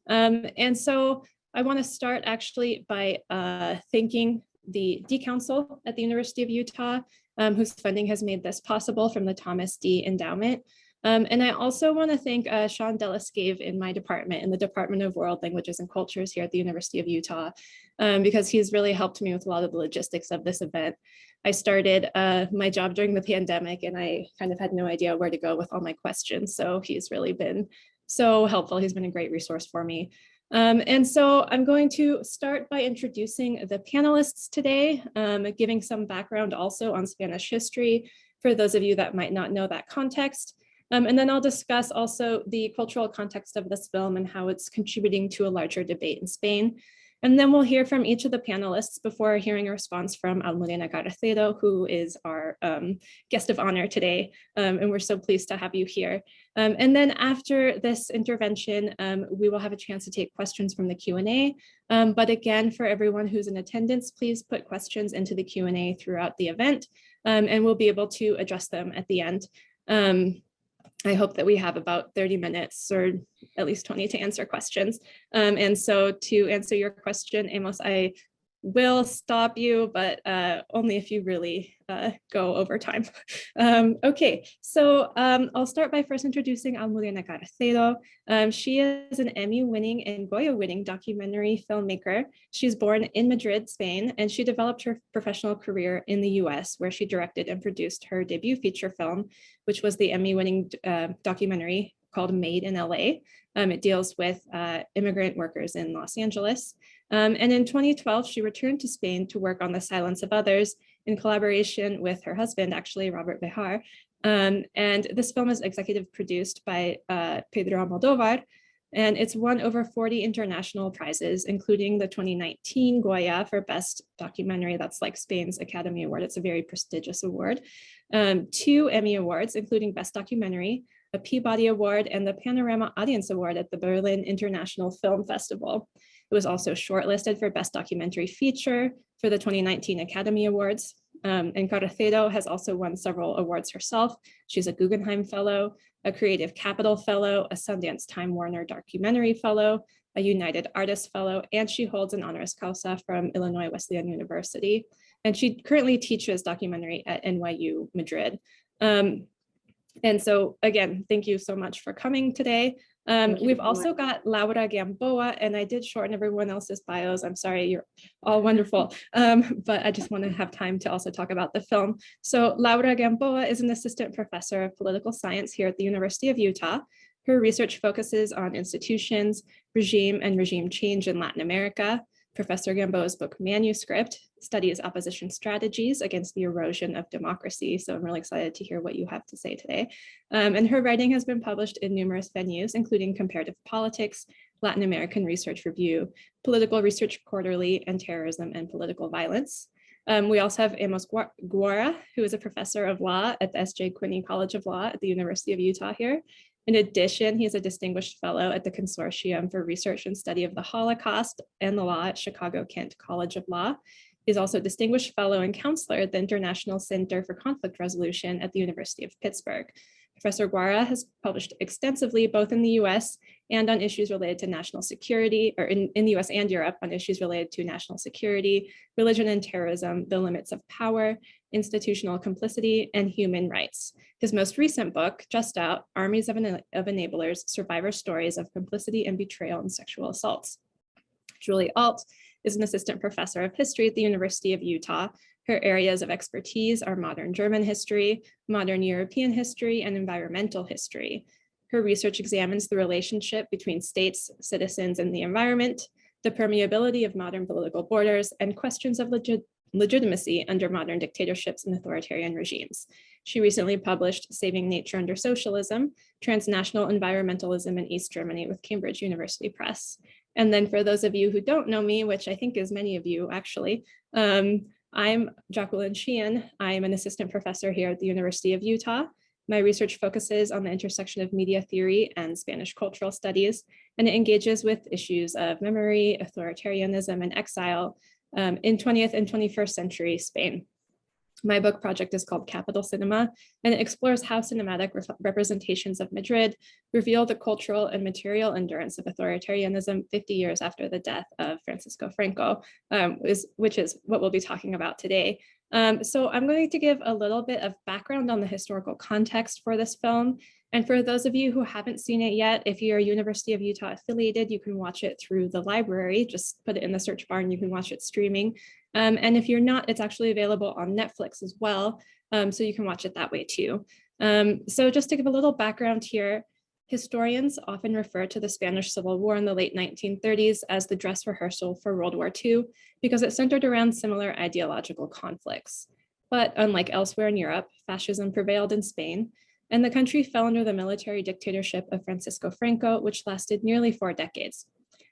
And so I want to start actually by thanking the D Council at the University of Utah, whose funding has made this possible from the Thomas D Endowment. And I also want to thank Sean Delascave in my department, in the Department of World Languages and Cultures here at the University of Utah, because he's really helped me with a lot of the logistics of this event. I started my job during the pandemic and I kind of had no idea where to go with all my questions. So he's really been so helpful. He's been a great resource for me. And so I'm going to start by introducing the panelists today, giving some background also on Spanish history for those of you that might not know that context. And then I'll discuss also the cultural context of this film and how it's contributing to a larger debate in Spain. And then we'll hear from each of the panelists before hearing a response from Almudena Carracedo, who is our guest of honor today. And we're so pleased to have you here. And then after this intervention, we will have a chance to take questions from the Q&A. But again, for everyone who's in attendance, please put questions into the Q&A throughout the event, and we'll be able to address them at the end. I hope that we have about 30 minutes or at least 20 to answer questions. And so to answer your question, Amos, I will stop you, but only if you really go over time. Okay, so I'll start by first introducing Almudena Carracedo. She is an Emmy-winning and Goya-winning documentary filmmaker. She's born in Madrid, Spain, and she developed her professional career in the US, where she directed and produced her debut feature film, which was the Emmy-winning documentary called Made in LA. It deals with immigrant workers in Los Angeles. And in 2012, she returned to Spain to work on The Silence of Others in collaboration with her husband, actually, Robert Bejar. And this film is executive produced by Pedro Almodóvar, and it's won over 40 international prizes, including the 2019 Goya for Best Documentary. That's like Spain's Academy Award. It's a very prestigious award. 2 Emmy Awards, including Best Documentary, a Peabody Award, and the Panorama Audience Award at the Berlin International Film Festival. It was also shortlisted for Best Documentary Feature for the 2019 Academy Awards. And Carracedo has also won several awards herself. She's a Guggenheim Fellow, a Creative Capital Fellow, a Sundance Time Warner Documentary Fellow, a United Artists Fellow, and she holds an honoris causa from Illinois Wesleyan University. And she currently teaches documentary at NYU Madrid. And so again, thank you so much for coming today. We've also got Laura Gamboa, and I did shorten everyone else's bios. I'm sorry, you're all wonderful, but I just want to have time to also talk about the film. So Laura Gamboa is an assistant professor of political science here at the University of Utah. Her research focuses on institutions, regime, and regime change in Latin America. Professor Gamboa's book Manuscript studies opposition strategies against the erosion of democracy. So I'm really excited to hear what you have to say today. And her writing has been published in numerous venues, including Comparative Politics, Latin American Research Review, Political Research Quarterly, and Terrorism and Political Violence. We also have Amos Guiora, who is a professor of law at the S.J. Quinney College of Law at the University of Utah here. In addition, he is a distinguished fellow at the Consortium for Research and Study of the Holocaust and the Law at Chicago-Kent College of Law. He's also a distinguished fellow and counselor at the International Center for Conflict Resolution at the University of Pittsburgh. Professor Guiora has published extensively both in the US and on issues related to national security, or in the US and Europe on issues related to national security, religion and terrorism, the limits of power, institutional complicity, and human rights. His most recent book, just out, Armies of Enablers, Survivor Stories of Complicity and Betrayal in Sexual Assaults. Julia Ault is an assistant professor of history at the University of Utah. Her areas of expertise are modern German history, modern European history, and environmental history. Her research examines the relationship between states, citizens, and the environment, the permeability of modern political borders, and questions of legitimacy under modern dictatorships and authoritarian regimes. She recently published Saving Nature Under Socialism, Transnational Environmentalism in East Germany with Cambridge University Press. And then for those of you who don't know me, which I think is many of you actually, I'm Jacqueline Sheehan. I'm an assistant professor here at the University of Utah. My research focuses on the intersection of media theory and Spanish cultural studies, and it engages with issues of memory, authoritarianism, and exile in 20th and 21st century Spain. My book project is called Capital Cinema, and it explores how cinematic representations of Madrid reveal the cultural and material endurance of authoritarianism 50 years after the death of Francisco Franco, which is what we'll be talking about today. So I'm going to give a little bit of background on the historical context for this film. And for those of you who haven't seen it yet, if you're University of Utah affiliated, you can watch it through the library. Just put it in the search bar and you can watch it streaming. And if you're not, it's actually available on Netflix as well. So you can watch it that way too. So just to give a little background here, historians often refer to the Spanish Civil War in the late 1930s as the dress rehearsal for World War II, because it centered around similar ideological conflicts. But unlike elsewhere in Europe, fascism prevailed in Spain, and the country fell under the military dictatorship of Francisco Franco, which lasted nearly 4 decades.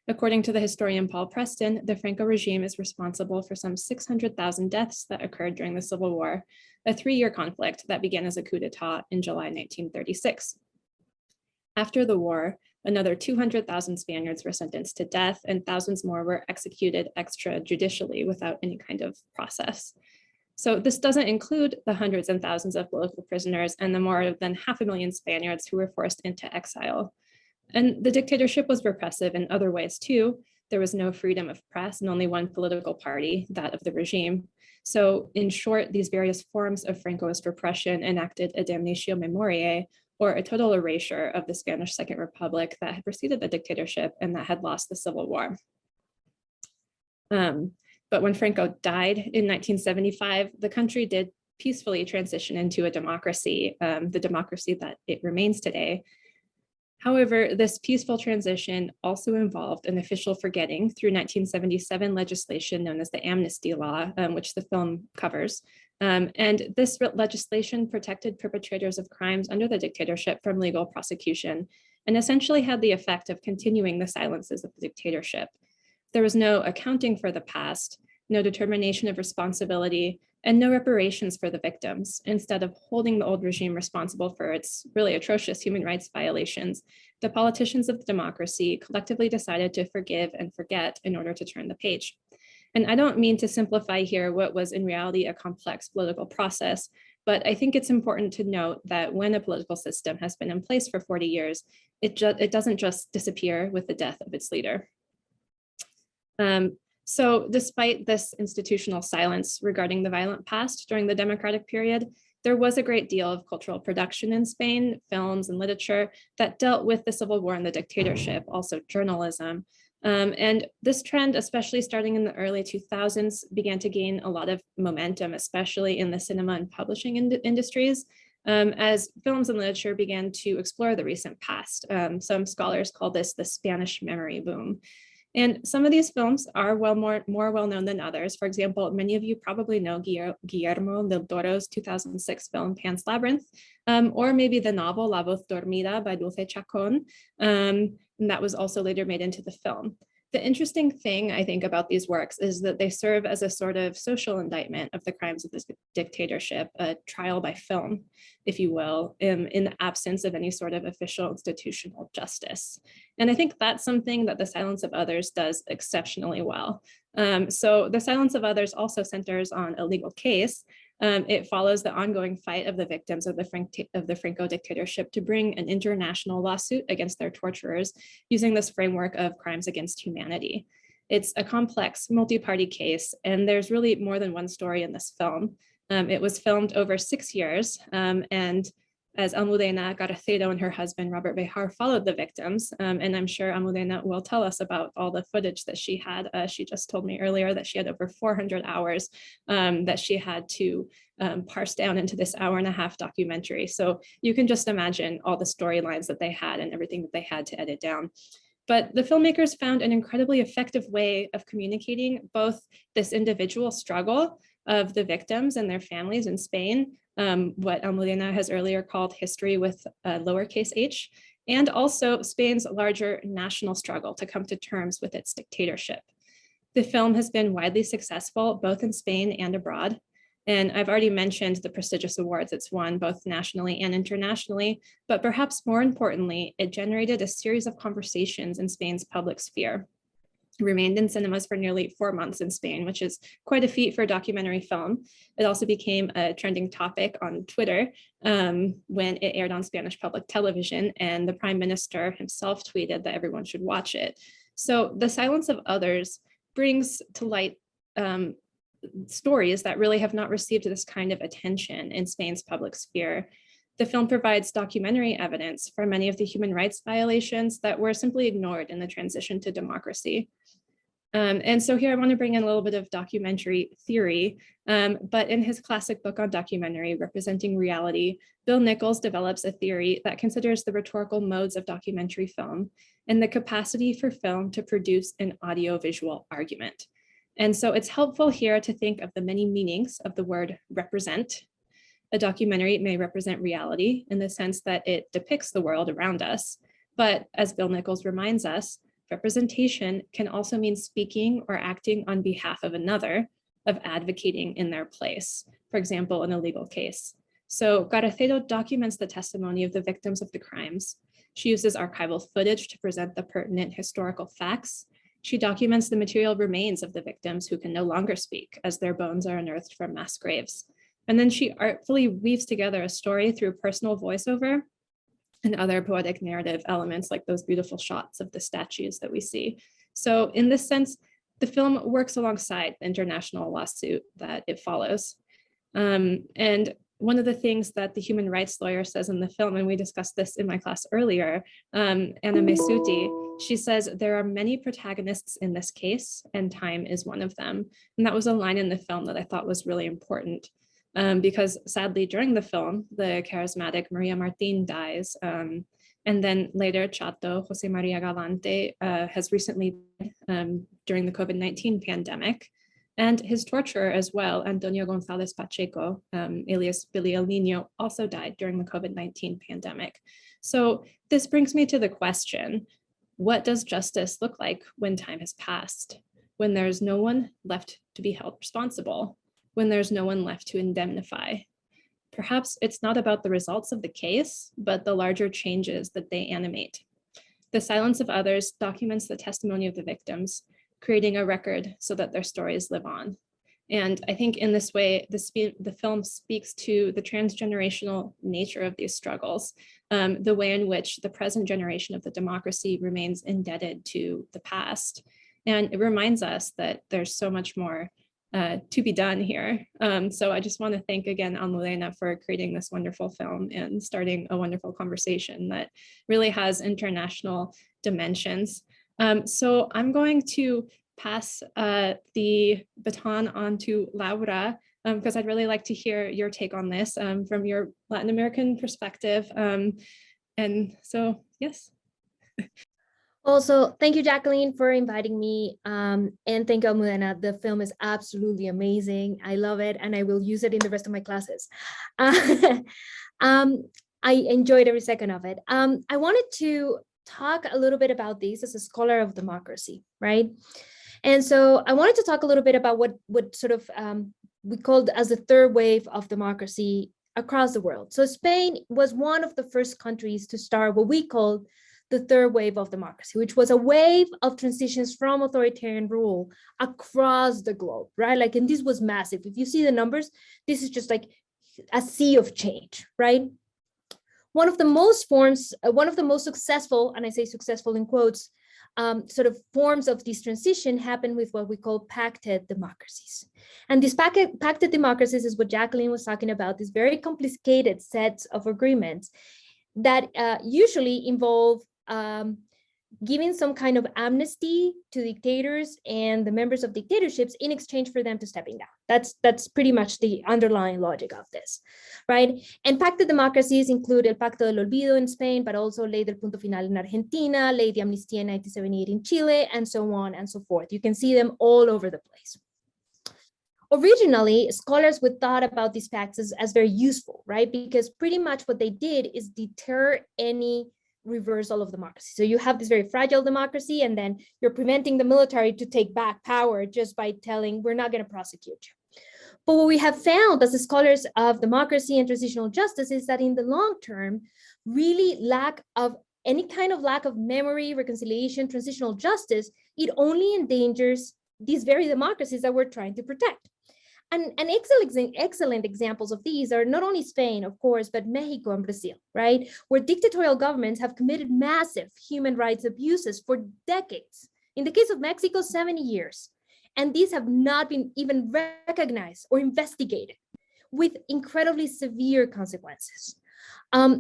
According to the historian Paul Preston, the Franco regime is responsible for some 600,000 deaths that occurred during the Civil War, a 3-year conflict that began as a coup d'etat in July 1936. After the war, another 200,000 Spaniards were sentenced to death, and thousands more were executed extrajudicially without any kind of process. So this doesn't include the hundreds and thousands of political prisoners and the more than 500,000 Spaniards who were forced into exile. And the dictatorship was repressive in other ways too. There was no freedom of press and only one political party, that of the regime. So in short, these various forms of Francoist repression enacted a damnatio memoriae, or a total erasure of the Spanish Second Republic that had preceded the dictatorship and that had lost the Civil War. But when Franco died in 1975, the country did peacefully transition into a democracy, the democracy that it remains today. However, this peaceful transition also involved an official forgetting through 1977 legislation known as the Amnesty Law, which the film covers. And this legislation protected perpetrators of crimes under the dictatorship from legal prosecution and essentially had the effect of continuing the silences of the dictatorship. There was no accounting for the past, no determination of responsibility, and no reparations for the victims. Instead of holding the old regime responsible for its really atrocious human rights violations, the politicians of the democracy collectively decided to forgive and forget in order to turn the page. And I don't mean to simplify here what was in reality a complex political process, but I think it's important to note that when a political system has been in place for 40 years, it doesn't just disappear with the death of its leader. So despite this institutional silence regarding the violent past during the democratic period, there was a great deal of cultural production in Spain, films and literature that dealt with the Civil War and the dictatorship, also journalism. And this trend, especially starting in the early 2000s, began to gain a lot of momentum, especially in the cinema and publishing industries, as films and literature began to explore the recent past. Some scholars call this the Spanish memory boom. And some of these films are more well-known than others. For example, many of you probably know Guillermo del Toro's 2006 film Pan's Labyrinth, or maybe the novel La Voz Dormida by Dulce Chacon, and that was also later made into the film. The interesting thing, I think, about these works is that they serve as a sort of social indictment of the crimes of this dictatorship, a trial by film, if you will, in the absence of any sort of official institutional justice. And I think that's something that The Silence of Others does exceptionally well. So The Silence of Others also centers on a legal case. It follows the ongoing fight of the victims of the Franco dictatorship to bring an international lawsuit against their torturers using this framework of crimes against humanity. It's a complex multi-party case, and there's really more than one story in this film. It was filmed over 6 years, and as Almudena Carracedo and her husband, Robert Behar, followed the victims. And I'm sure Almudena will tell us about all the footage that she had. She just told me earlier that she had over 400 hours that she had to parse down into this hour-and-a-half documentary. So you can just imagine all the storylines that they had and everything that they had to edit down. But the filmmakers found an incredibly effective way of communicating both this individual struggle of the victims and their families in Spain, what Almudena has earlier called history with lowercase h, and also Spain's larger national struggle to come to terms with its dictatorship. The film has been widely successful both in Spain and abroad. And I've already mentioned the prestigious awards it's won both nationally and internationally, but perhaps more importantly, it generated a series of conversations in Spain's public sphere. remained in cinemas for nearly 4 months in Spain, which is quite a feat for a documentary film. It also became a trending topic on Twitter when it aired on Spanish public television, and the Prime Minister himself tweeted that everyone should watch it. So The Silence of Others brings to light stories that really have not received this kind of attention in Spain's public sphere. The film provides documentary evidence for many of the human rights violations that were simply ignored in the transition to democracy. And so here I want to bring in a little bit of documentary theory, but in his classic book on documentary, Representing Reality, Bill Nichols develops a theory that considers the rhetorical modes of documentary film and the capacity for film to produce an audiovisual argument. And so it's helpful here to think of the many meanings of the word represent. A documentary may represent reality in the sense that it depicts the world around us, but as Bill Nichols reminds us, representation can also mean speaking or acting on behalf of another, of advocating in their place, for example, in a legal case. So Carracedo documents the testimony of the victims of the crimes. She uses archival footage to present the pertinent historical facts. She documents the material remains of the victims who can no longer speak as their bones are unearthed from mass graves. And then she artfully weaves together a story through personal voiceover and other poetic narrative elements like those beautiful shots of the statues that we see. So in this sense, the film works alongside the international lawsuit that it follows. And one of the things that the human rights lawyer says in the film, and we discussed this in my class earlier, Anna Mesuti, she says, there are many protagonists in this case and time is one of them. And that was a line in the film that I thought was really important. Because sadly, during the film, the charismatic Maria Martin dies. And then later, Chato, Jose Maria Galante, has recently died during the COVID-19 pandemic. And his torturer as well, Antonio Gonzalez Pacheco, alias Billy El Nino, also died during the COVID-19 pandemic. So this brings me to the question, what does justice look like when time has passed? When there's no one left to be held responsible? When there's no one left to indemnify? Perhaps it's not about the results of the case, but the larger changes that they animate. The Silence of Others documents the testimony of the victims, creating a record so that their stories live on. And I think in this way, the film speaks to the transgenerational nature of these struggles, the way in which the present generation of the democracy remains indebted to the past. And it reminds us that there's so much more to be done here. So I just want to thank again Almudena for creating this wonderful film and starting a wonderful conversation that really has international dimensions. So I'm going to pass the baton on to Laura, because I'd really like to hear your take on this from your Latin American perspective. And so, yes. Also, thank you, Jacqueline, for inviting me. And thank you, Almudena. The film is absolutely amazing. I love it, and I will use it in the rest of my classes. I enjoyed every second of it. I wanted to talk a little bit about this as a scholar of democracy, right? And so I wanted to talk a little bit about what sort of we called as the third wave of democracy across the world. So Spain was one of the first countries to start what we called the third wave of democracy, which was a wave of transitions from authoritarian rule across the globe, right? Like, and this was massive. If you see the numbers, this is just like a sea of change, right? One of the most successful, and I say successful in quotes, sort of forms of this transition happened with what we call pacted democracies. And these pacted democracies is what Jacqueline was talking about, these very complicated sets of agreements that usually involve giving some kind of amnesty to dictators and the members of dictatorships in exchange for them to stepping down. That's pretty much the underlying logic of this, right? And pacted democracies include El Pacto del Olvido in Spain, but also Ley del Punto Final in Argentina, Ley de Amnistía in 1978 in Chile, and so on and so forth. You can see them all over the place. Originally, scholars would thought about these pacts as very useful, right? Because pretty much what they did is deter any reversal of democracy. So you have this very fragile democracy, and then you're preventing the military to take back power just by telling, we're not going to prosecute you. But what we have found as scholars of democracy and transitional justice is that in the long term, really lack of any kind of lack of memory, reconciliation, transitional justice, it only endangers these very democracies that we're trying to protect. And excellent examples of these are not only Spain, of course, but Mexico and Brazil, right? Where dictatorial governments have committed massive human rights abuses for decades. In the case of Mexico, 70 years. And these have not been even recognized or investigated, with incredibly severe consequences.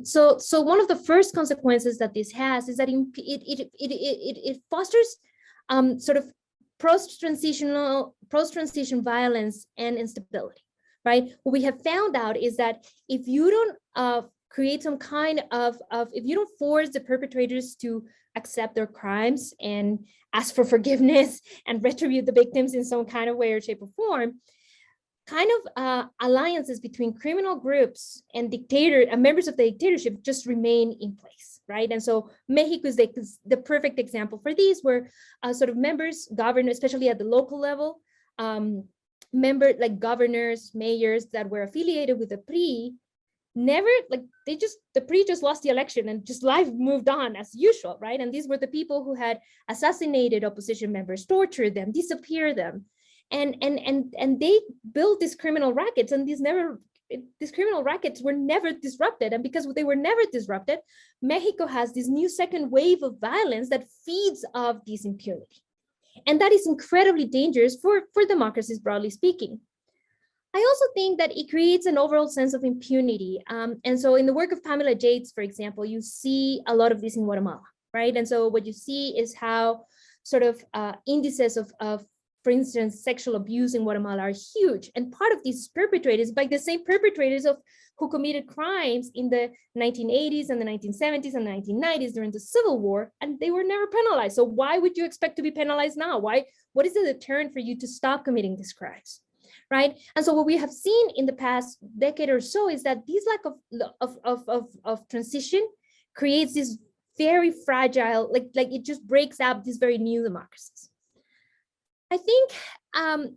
So one of the first consequences that this has is that it fosters sort of post-transition violence and instability, right? What we have found out is that if you don't create some kind of, if you don't force the perpetrators to accept their crimes and ask for forgiveness and retribute the victims in some kind of way or shape or form, kind of alliances between criminal groups and members of the dictatorship just remain in place, right? And so Mexico is the perfect example for these, where sort of members, governors, especially at the local level, like governors, mayors that were affiliated with the PRI, never, like the PRI just lost the election and just life moved on as usual, right? And these were the people who had assassinated opposition members, tortured them, disappeared them. And they built these criminal rackets, and these criminal rackets were never disrupted. And because they were never disrupted, Mexico has this new second wave of violence that feeds off this impunity. And that is incredibly dangerous for democracies, broadly speaking. I also think that it creates an overall sense of impunity. And so in the work of Pamela Yates, for example, you see a lot of this in Guatemala, right? And so what you see is how sort of indices of, for instance, sexual abuse in Guatemala are huge. And part of these perpetrators, by the same perpetrators who committed crimes in the 1980s and the 1970s and the 1990s during the Civil War, and they were never penalized. So why would you expect to be penalized now? What is the deterrent for you to stop committing these crimes, right? And so what we have seen in the past decade or so is that this lack of transition creates this very fragile, like it just breaks up these very new democracies. I think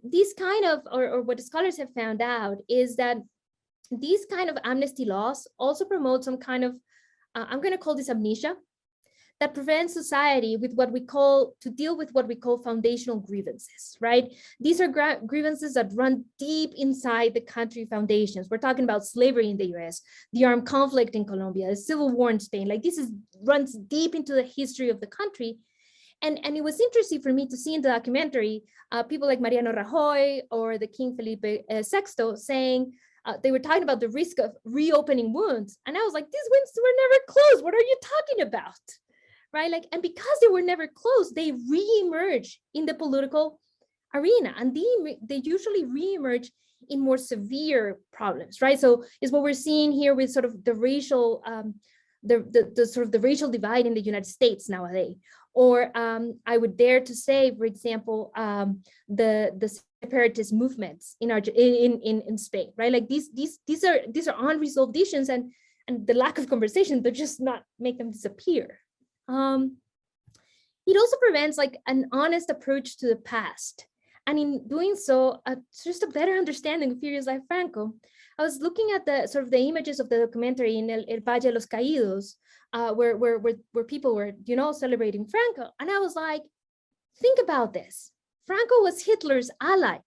these kind of, or what the scholars have found out is that these kind of amnesty laws also promote some kind of, I'm going to call this amnesia, that prevents society with to deal with what we call foundational grievances, right? These are grievances that run deep inside the country foundations. We're talking about slavery in the US, the armed conflict in Colombia, the civil war in Spain. Like runs deep into the history of the country. And it was interesting for me to see in the documentary, people like Mariano Rajoy or the King Felipe VI saying, they were talking about the risk of reopening wounds. And I was like, these wounds were never closed. What are you talking about? Right? Like, and because they were never closed, they re-emerge in the political arena, and they usually re-emerge in more severe problems, right? So is what we're seeing here with sort of the racial, the sort of the racial divide in the United States nowadays. Or I would dare to say, for example, the separatist movements in Spain, right? Like these are unresolved issues, and the lack of conversation does just not make them disappear. It also prevents like an honest approach to the past. And in doing so, just a better understanding of figures like Franco. I was looking at the sort of the images of the documentary in El Valle de los Caídos, where people were, celebrating Franco. And I was like, think about this. Franco was Hitler's ally.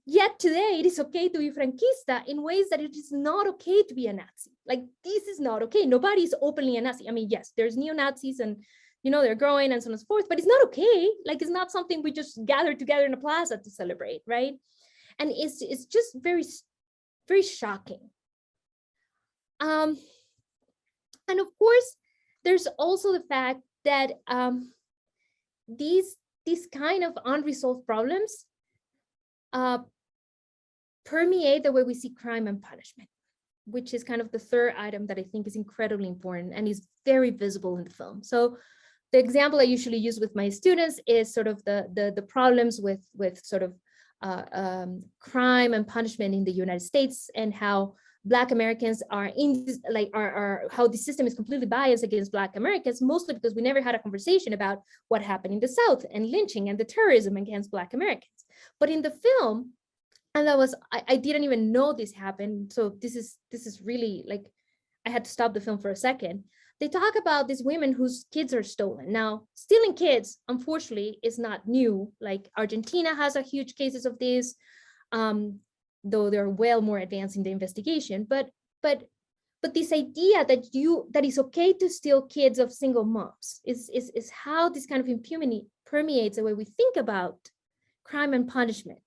Yet today it is okay to be Franquista in ways that it is not okay to be a Nazi. Like, this is not okay. Nobody is openly a Nazi. I mean, yes, there's neo-Nazis and, they're growing and so on and so forth, but it's not okay. Like, it's not something we just gather together in a plaza to celebrate, right? And it's just very, very shocking. And of course, there's also the fact that these kind of unresolved problems permeate the way we see crime and punishment, which is kind of the third item that I think is incredibly important and is very visible in the film. So the example I usually use with my students is sort of the problems with sort of crime and punishment in the United States, and how Black Americans are how the system is completely biased against Black Americans, mostly because we never had a conversation about what happened in the South and lynching and the terrorism against Black Americans. But in the film, and I didn't even know this happened. So this is really like, I had to stop the film for a second. they talk about these women whose kids are stolen. Now, stealing kids, unfortunately, is not new. Like Argentina has a huge cases of this, though they're well more advanced in the investigation. But this idea that it's okay to steal kids of single moms is how this kind of impunity permeates the way we think about crime and punishment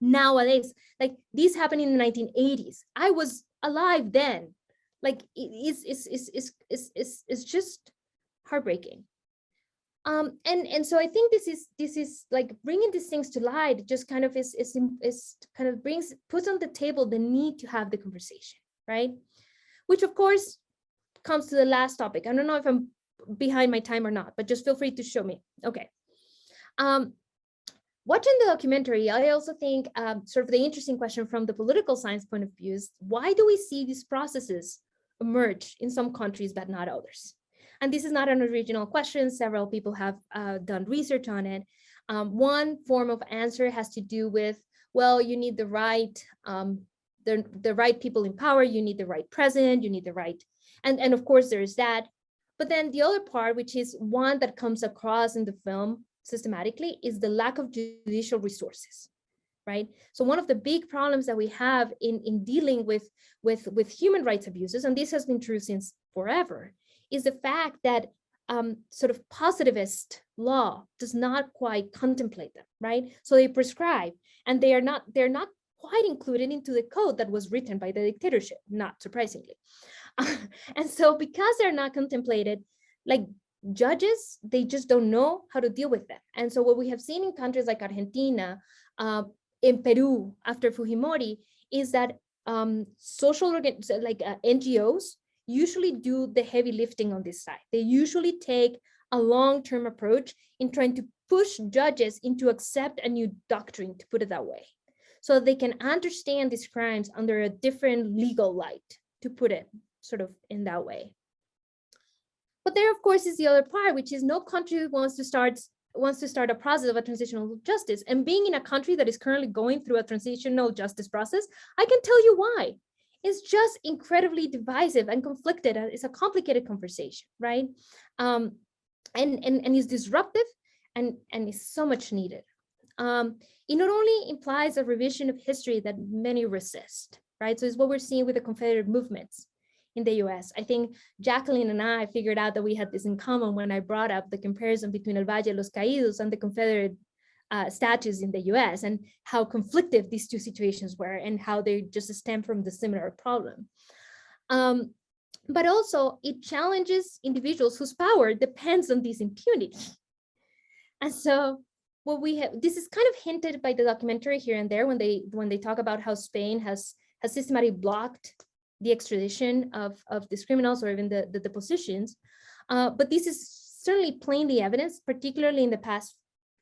nowadays. Like this happened in the 1980s. I was alive then. Like it's just heartbreaking. And so I think this is like bringing these things to light. Just kind of is kind of puts on the table the need to have the conversation, right? Which of course comes to the last topic. I don't know if I'm behind my time or not, but just feel free to show me. Okay. Watching the documentary, I also think sort of the interesting question from the political science point of view is, why do we see these processes emerge in some countries but not others? And this is not an original question. Several people have done research on it. One form of answer has to do with, well, you need the right people in power, you need the right president, you need the right, and of course there's that. But then the other part, which is one that comes across in the film systematically, is the lack of judicial resources, right? So one of the big problems that we have in dealing with human rights abuses, and this has been true since forever, is the fact that sort of positivist law does not quite contemplate them, right? So they prescribe, and they're not quite included into the code that was written by the dictatorship, not surprisingly. And so because they're not contemplated, like judges, they just don't know how to deal with them. And so what we have seen in countries like Argentina, in Peru after Fujimori, is that NGOs usually do the heavy lifting on this side. They usually take a long-term approach in trying to push judges into accept a new doctrine, to put it that way, so they can understand these crimes under a different legal light, to put it sort of in that way. But there, of course, is the other part, which is no country wants to start a process of a transitional justice. And being in a country that is currently going through a transitional justice process, I can tell you why. It's just incredibly divisive and conflicted. It's a complicated conversation, right? And it's disruptive and is so much needed. It not only implies a revision of history that many resist, right? So it's what we're seeing with the Confederate movements in the US. I think Jacqueline and I figured out that we had this in common when I brought up the comparison between El Valle de los Caídos and the Confederate statues in the US, and how conflictive these two situations were, and how they just stem from the similar problem. But also it challenges individuals whose power depends on this impunity. And so what we have, this is kind of hinted by the documentary here and there when they talk about how Spain has systematically blocked the extradition of these criminals, or even the depositions. But this is certainly plainly evidenced, particularly in the past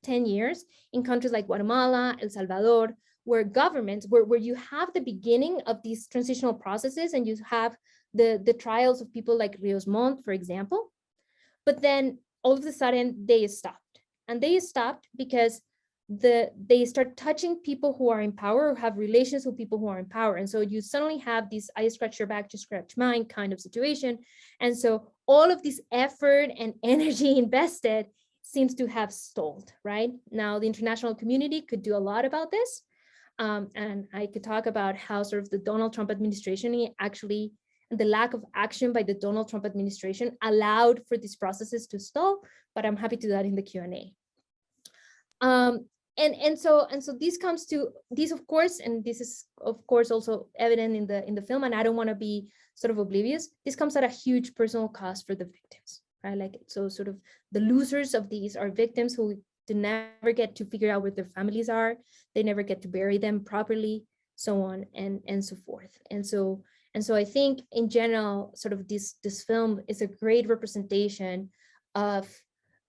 10 years, in countries like Guatemala, El Salvador, where governments, where you have the beginning of these transitional processes, and you have the trials of people like Rios Montt, for example. But then all of a sudden they stopped. And they stopped because they start touching people who are in power, or have relations with people who are in power. And so you suddenly have this I scratch your back to scratch mine kind of situation. And so all of this effort and energy invested seems to have stalled, right? Now the international community could do a lot about this. And I could talk about how sort of the Donald Trump administration actually, the lack of action by the Donald Trump administration allowed for these processes to stall, but I'm happy to do that in the Q&A. And so this comes to this, of course, and this is of course also evident in the film, and I don't want to be sort of oblivious. This comes at a huge personal cost for the victims, right? Like, so sort of the losers of these are victims who do never get to figure out where their families are. They never get to bury them properly, so on and so forth. And so I think in general, sort of this film is a great representation of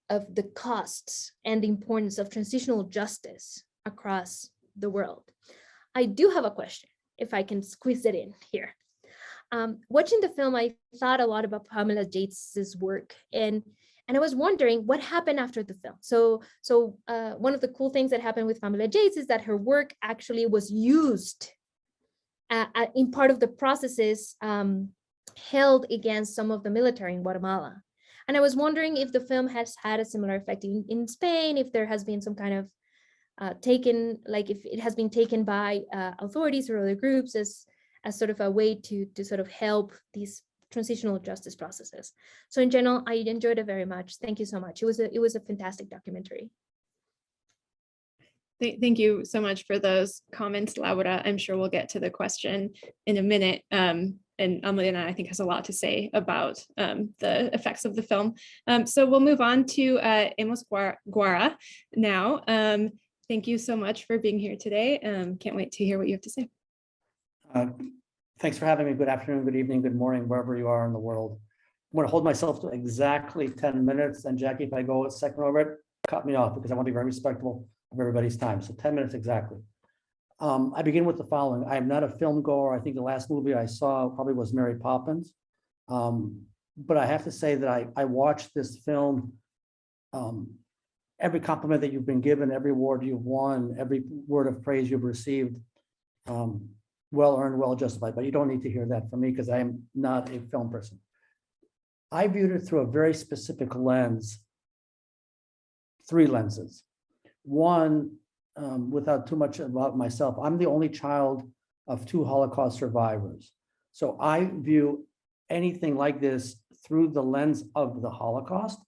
the costs and the importance of transitional justice across the world. I do have a question, if I can squeeze it in here. Watching the film, I thought a lot about Pamela Yates's work, and I was wondering what happened after the film. So one of the cool things that happened with Pamela Yates is that her work actually was used in part of the processes held against some of the military in Guatemala. And I was wondering if the film has had a similar effect in Spain, if there has been some kind of if it has been taken by authorities or other groups as sort of a way to sort of help these transitional justice processes. So in general, I enjoyed it very much. Thank you so much. It was a fantastic documentary. Thank you so much for those comments, Laura. I'm sure we'll get to the question in a minute. And Almudena, I think, has a lot to say about the effects of the film. So we'll move on to Amos Guiora now. Thank you so much for being here today. Can't wait to hear what you have to say. Thanks for having me. Good afternoon, good evening, good morning, wherever you are in the world. I'm going to hold myself to exactly 10 minutes. And Jackie, if I go a second over it, cut me off because I want to be very respectful of everybody's time. So 10 minutes exactly. I begin with the following. I am not a film goer. I think the last movie I saw probably was Mary Poppins. But I have to say that I watched this film. Every compliment that you've been given, every award you've won, every word of praise you've received, well earned, well justified. But you don't need to hear that from me because I am not a film person. I viewed it through a very specific lens, 3 lenses. One, without too much about myself, I'm the only child of 2 Holocaust survivors. So I view anything like this through the lens of the Holocaust.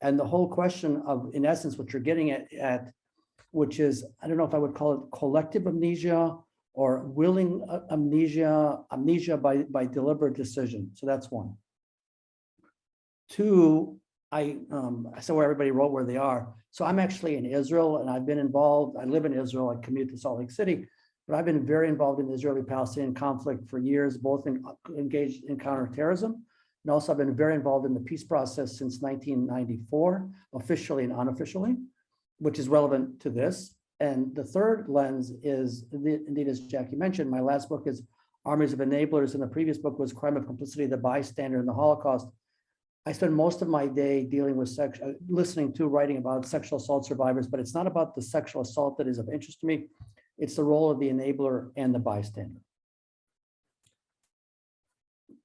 And the whole question of, in essence, what you're getting at, which is, I don't know if I would call it collective amnesia or willing amnesia by deliberate decision. So that's one. 2, I saw where everybody wrote where they are. So I'm actually in Israel and I've been involved. I live in Israel. I commute to Salt Lake City, but I've been very involved in the Israeli-Palestinian conflict for years, both engaged in counterterrorism. And also I've been very involved in the peace process since 1994, officially and unofficially, which is relevant to this. And the third lens is, indeed, as Jackie mentioned, my last book is Armies of Enablers, and the previous book was Crime of Complicity, the Bystander in the Holocaust. I spend most of my day dealing with writing about sexual assault survivors, but it's not about the sexual assault that is of interest to me. It's the role of the enabler and the bystander.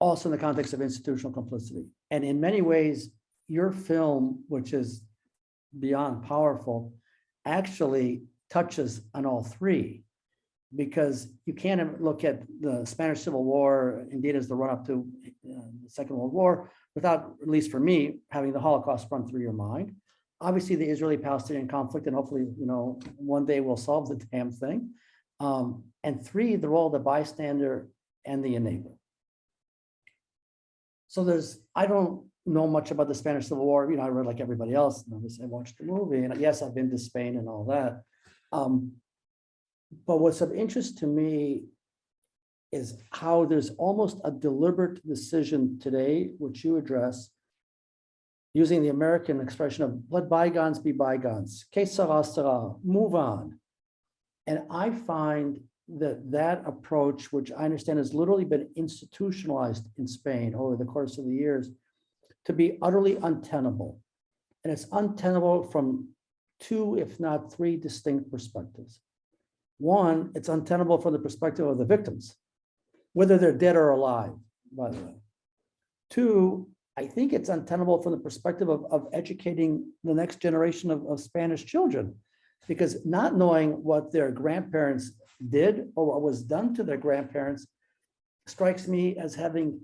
Also in the context of institutional complicity. And in many ways, your film, which is beyond powerful, actually touches on all 3, because you can't look at the Spanish Civil War, indeed as the run-up to the Second World War, without, at least for me, having the Holocaust run through your mind. Obviously, the Israeli-Palestinian conflict, and hopefully, one day we'll solve the damn thing. And 3, the role of the bystander and the enabler. So I don't know much about the Spanish Civil War. I read like everybody else, and obviously I watched the movie, and yes, I've been to Spain and all that. But what's of interest to me is how there's almost a deliberate decision today, which you address, using the American expression of let bygones be bygones, que sera sera, move on. And I find that approach, which I understand has literally been institutionalized in Spain over the course of the years, to be utterly untenable. And it's untenable from 2, if not 3 distinct perspectives. One, it's untenable from the perspective of the victims, whether they're dead or alive, by the way. 2, I think it's untenable from the perspective of educating the next generation of Spanish children, because not knowing what their grandparents did or what was done to their grandparents strikes me as having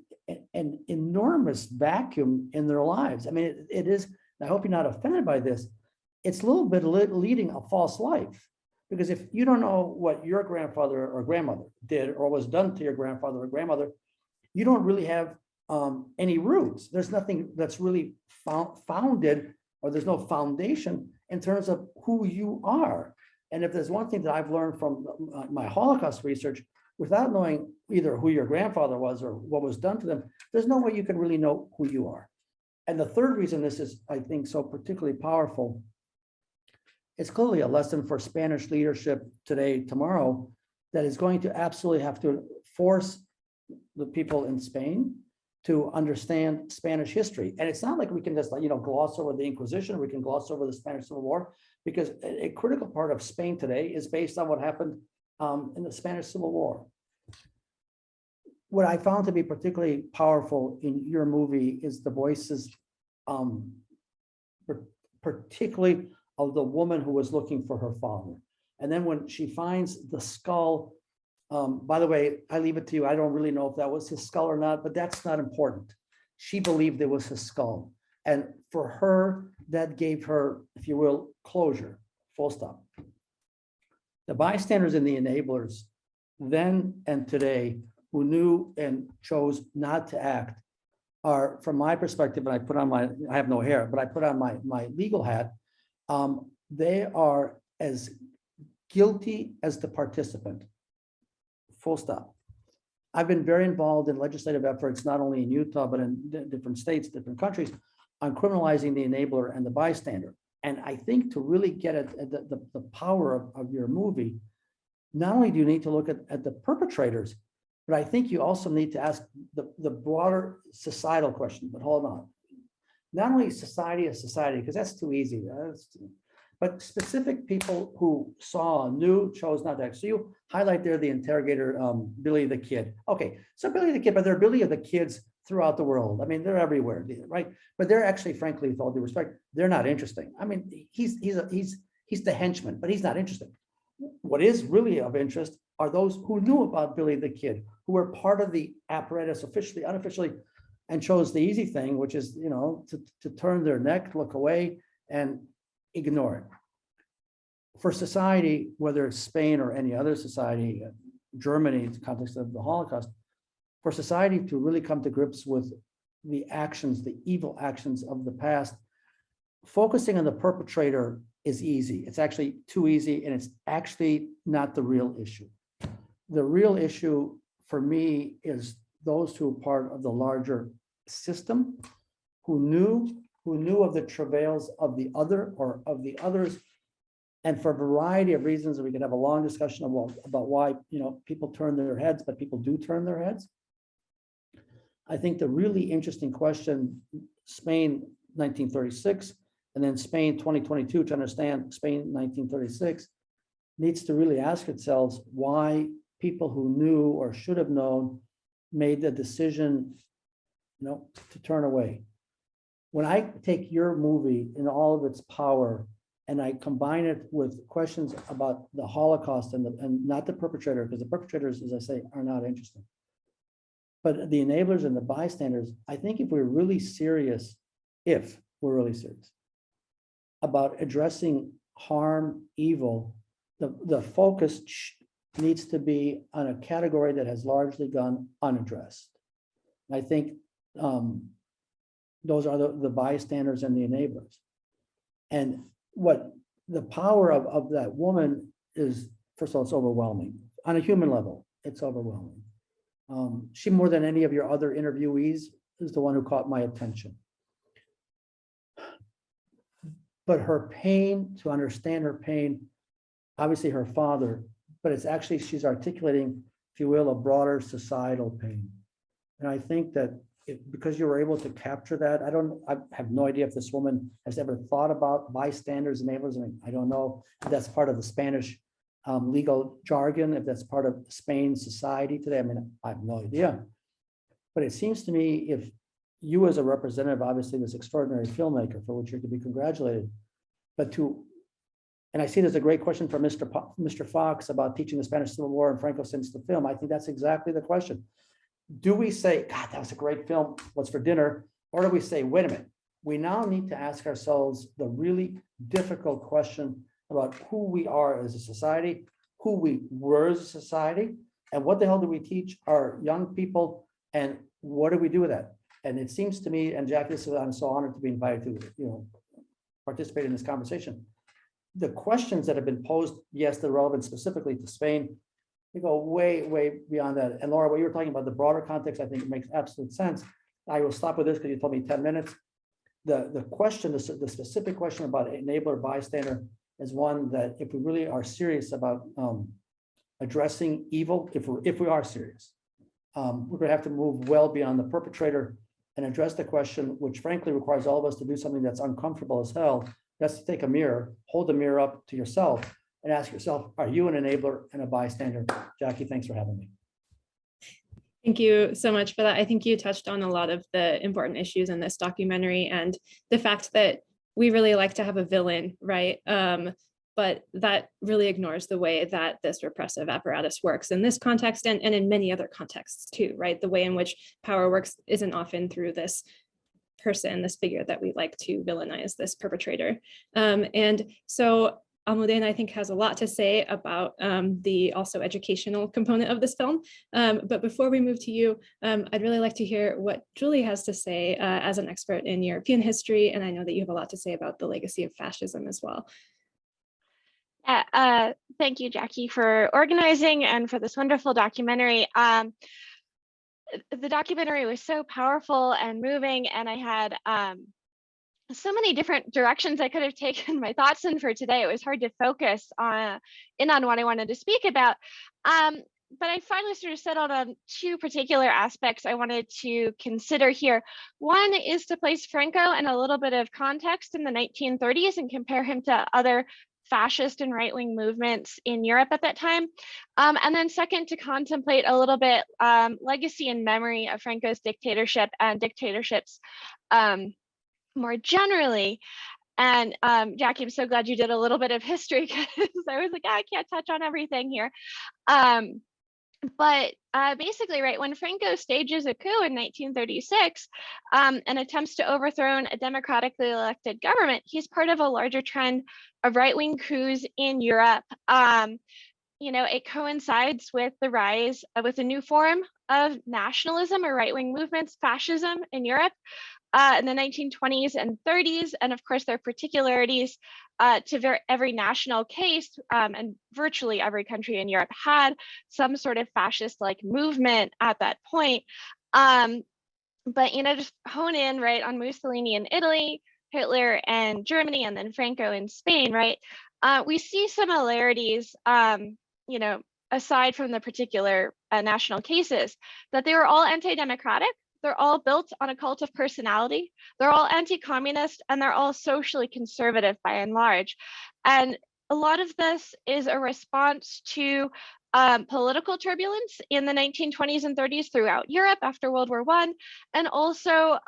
an enormous vacuum in their lives. I mean, it is, I hope you're not offended by this, it's a little bit leading a false life. Because if you don't know what your grandfather or grandmother did or was done to your grandfather or grandmother, you don't really have any roots. There's nothing that's really founded, or there's no foundation in terms of who you are. And if there's one thing that I've learned from my Holocaust research, without knowing either who your grandfather was or what was done to them, there's no way you can really know who you are. And the third reason this is, I think, so particularly powerful, it's clearly a lesson for Spanish leadership today, tomorrow, that is going to absolutely have to force the people in Spain to understand Spanish history. And it's not like we can just, gloss over the Inquisition, we can gloss over the Spanish Civil War, because a critical part of Spain today is based on what happened in the Spanish Civil War. what I found to be particularly powerful in your movie is the voices, particularly of the woman who was looking for her father. And then when she finds the skull, by the way, I leave it to you. I don't really know if that was his skull or not, but that's not important. She believed it was his skull. And for her, that gave her, if you will, closure, full stop. The bystanders and the enablers then and today who knew and chose not to act are, from my perspective, and I have no hair, but I put on my legal hat, they are as guilty as the participant, full stop. I've been very involved in legislative efforts, not only in Utah, but in different states, different countries, on criminalizing the enabler and the bystander. And I think to really get at the power of your movie, not only do you need to look at the perpetrators, but I think you also need to ask the broader societal question. But hold on. Not only society as society, because that's too easy, but specific people who saw, knew, chose not to act. So you highlight there the interrogator, Billy the Kid. Okay, so Billy the Kid, but there are Billy of the Kids throughout the world. I mean, they're everywhere, right? But they're actually, frankly, with all due respect, they're not interesting. I mean, he's the henchman, but he's not interesting. What is really of interest are those who knew about Billy the Kid, who were part of the apparatus officially, unofficially, and chose the easy thing, which is, you know, to turn their neck, look away, and ignore it. For society, whether it's Spain or any other society, Germany in the context of the Holocaust, for society to really come to grips with the actions, the evil actions of the past, focusing on the perpetrator is easy. It's actually too easy, and it's actually not the real issue. The real issue for me is those who are part of the larger system, who knew of the travails of the other or of the others, and for a variety of reasons, we can have a long discussion about why, you know, people turn their heads, but people do turn their heads. I think the really interesting question, Spain 1936, and then Spain 2022, to understand Spain 1936, needs to really ask itself why people who knew or should have known made the decision, you know, to turn away. When I take your movie in all of its power and I combine it with questions about the Holocaust and not the perpetrator, because the perpetrators, as I say, are not interesting, but the enablers and the bystanders, I think if we're really serious about addressing harm, evil, the focus needs to be on a category that has largely gone unaddressed. I think those are the bystanders and the enablers. And what the power of that woman is, first of all, it's overwhelming. On a human level, it's overwhelming. She, more than any of your other interviewees, is the one who caught my attention. But her pain, to understand her pain, obviously her father, but it's actually, she's articulating, if you will, a broader societal pain. And I think that because you were able to capture that, I have no idea if this woman has ever thought about bystanders, enablers. I mean, I don't know if that's part of the Spanish legal jargon, if that's part of Spain's society today. I mean, I have no idea. But it seems to me, if you as a representative, obviously this extraordinary filmmaker for which you're to be congratulated, but and I see there's a great question from Mr. Fox about teaching the Spanish Civil War and Franco since the film. I think that's exactly the question. Do we say, God, that was a great film, what's for dinner? Or do we say, wait a minute, we now need to ask ourselves the really difficult question about who we are as a society, who we were as a society, and what the hell do we teach our young people, and what do we do with that? And it seems to me, and Jackie, I'm so honored to be invited to, you know, participate in this conversation. The questions that have been posed, yes, they're relevant specifically to Spain. They go way, way beyond that. And Laura, what you were talking about, the broader context, I think it makes absolute sense. I will stop with this because you told me 10 minutes. The question, the specific question about enabler bystander is one that if we really are serious about addressing evil, if we are serious, we're going to have to move well beyond the perpetrator and address the question, which frankly requires all of us to do something that's uncomfortable as hell. That's to take a mirror, hold the mirror up to yourself and ask yourself, are you an enabler and a bystander? Jackie, thanks for having me. Thank you so much for that. I think you touched on a lot of the important issues in this documentary, and the fact that we really like to have a villain, right? But that really ignores the way that this repressive apparatus works in this context and in many other contexts too, right? The way in which power works isn't often through this person, this figure that we like to villainize, this perpetrator. And so Almudena, I think, has a lot to say about the also educational component of this film. But before we move to you, I'd really like to hear what Julie has to say as an expert in European history. And I know that you have a lot to say about the legacy of fascism as well. Yeah, thank you, Jackie, for organizing and for this wonderful documentary. The documentary was so powerful and moving, and I had so many different directions I could have taken my thoughts in for today. It was hard to focus in on what I wanted to speak about. But I finally sort of settled on two particular aspects I wanted to consider here. One is to place Franco in a little bit of context in the 1930s and compare him to other fascist and right-wing movements in Europe at that time. And then second, to contemplate a little bit legacy and memory of Franco's dictatorship and dictatorships more generally. And Jackie, I'm so glad you did a little bit of history, because I was like, I can't touch on everything here. But basically, right, when Franco stages a coup in 1936 and attempts to overthrow a democratically elected government, he's part of a larger trend of right-wing coups in Europe. You know, it coincides with the rise with a new form of nationalism or right-wing movements, fascism in Europe in the 1920s and 30s. And of course, there are particularities to every national case, and virtually every country in Europe had some sort of fascist-like movement at that point. But, you know, just hone in, right, on Mussolini in Italy, Hitler and Germany, and then Franco in Spain, right? We see similarities, you know, aside from the particular national cases, that they were all anti-democratic. They're all built on a cult of personality. They're all anti-communist, and they're all socially conservative by and large. And a lot of this is a response to political turbulence in the 1920s and 30s throughout Europe after World War I, and also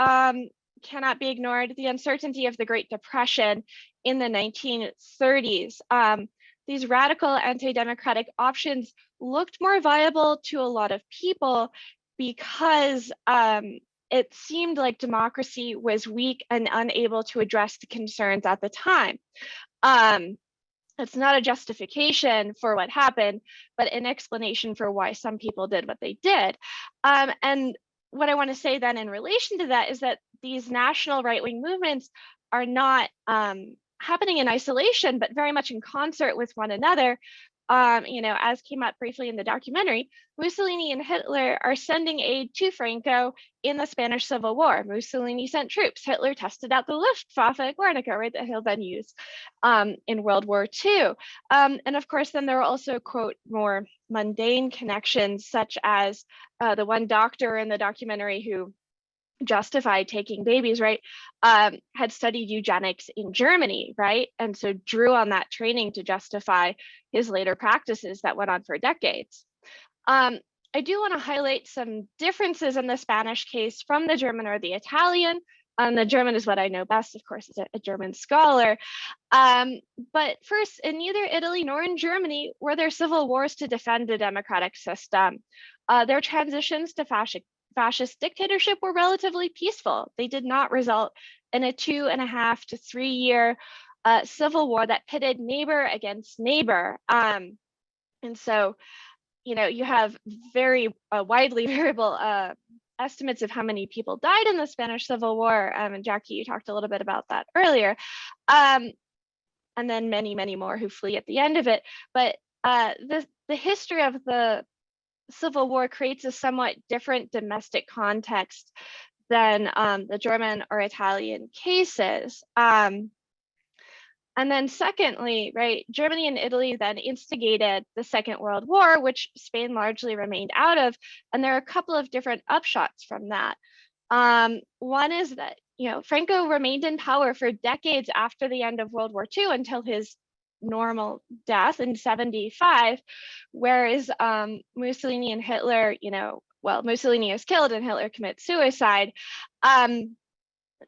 cannot be ignored, the uncertainty of the Great Depression in the 1930s. These radical anti-democratic options looked more viable to a lot of people because it seemed like democracy was weak and unable to address the concerns at the time. It's not a justification for what happened, but an explanation for why some people did what they did. And what I want to say then in relation to that is that these national right-wing movements are not happening in isolation, but very much in concert with one another. You know, as came up briefly in the documentary, Mussolini and Hitler are sending aid to Franco in the Spanish Civil War. Mussolini sent troops. Hitler tested out the Luftwaffe at Guernica, right, that he'll then use in World War II. And of course, then there are also, quote, more mundane connections, such as the one doctor in the documentary who justified taking babies, right, had studied eugenics in Germany, right? And so drew on that training to justify his later practices that went on for decades. I do want to highlight some differences in the Spanish case from the German or the Italian. The German is what I know best, of course, as a German scholar. But first, in neither Italy nor in Germany were there civil wars to defend the democratic system. Their transitions to fascist dictatorship were relatively peaceful. They did not result in a 2.5 to 3 year civil war that pitted neighbor against neighbor. And so, you know, you have very widely variable estimates of how many people died in the Spanish Civil War. And Jackie, you talked a little bit about that earlier. And then many, many more who flee at the end of it. But the history of the Civil War creates a somewhat different domestic context than the German or Italian cases. And then secondly, right, Germany and Italy then instigated the Second World War, which Spain largely remained out of. And there are a couple of different upshots from that. One is that, you know, Franco remained in power for decades after the end of World War II until his normal death in 1975, whereas Mussolini and Hitler, you know, well, Mussolini is killed and Hitler commits suicide,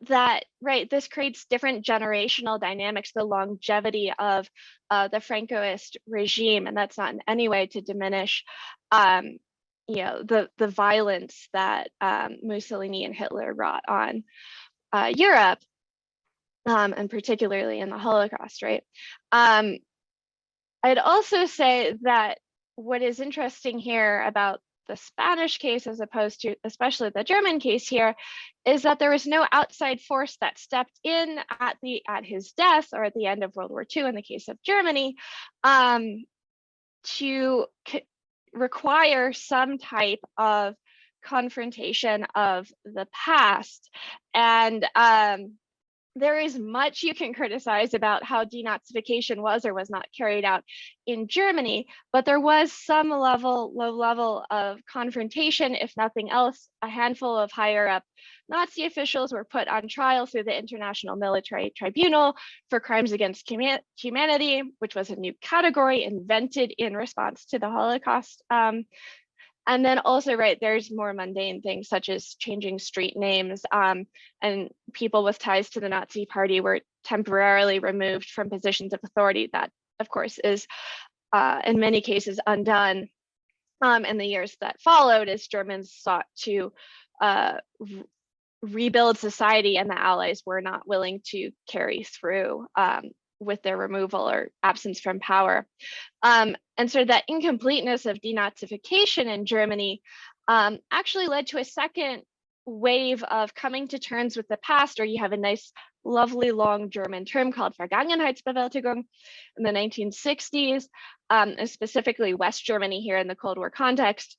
that, right, this creates different generational dynamics, the longevity of the Francoist regime, and that's not in any way to diminish the violence that Mussolini and Hitler wrought on Europe, and particularly in the Holocaust, right? I'd also say that what is interesting here about the Spanish case, as opposed to especially the German case here, is that there was no outside force that stepped in at his death or at the end of World War II in the case of Germany, to require some type of confrontation of the past. And there is much you can criticize about how denazification was or was not carried out in Germany, but there was some low level of confrontation. If nothing else, a handful of higher up Nazi officials were put on trial through the International Military Tribunal for crimes against humanity, which was a new category invented in response to the Holocaust. And then also, right, there's more mundane things such as changing street names, and people with ties to the Nazi party were temporarily removed from positions of authority. That, of course, is in many cases undone in the years that followed as Germans sought to rebuild society, and the Allies were not willing to carry through with their removal or absence from power. And so that incompleteness of denazification in Germany actually led to a second wave of coming to terms with the past, or you have a nice, lovely long German term called Vergangenheitsbewältigung in the 1960s, and specifically West Germany here in the Cold War context,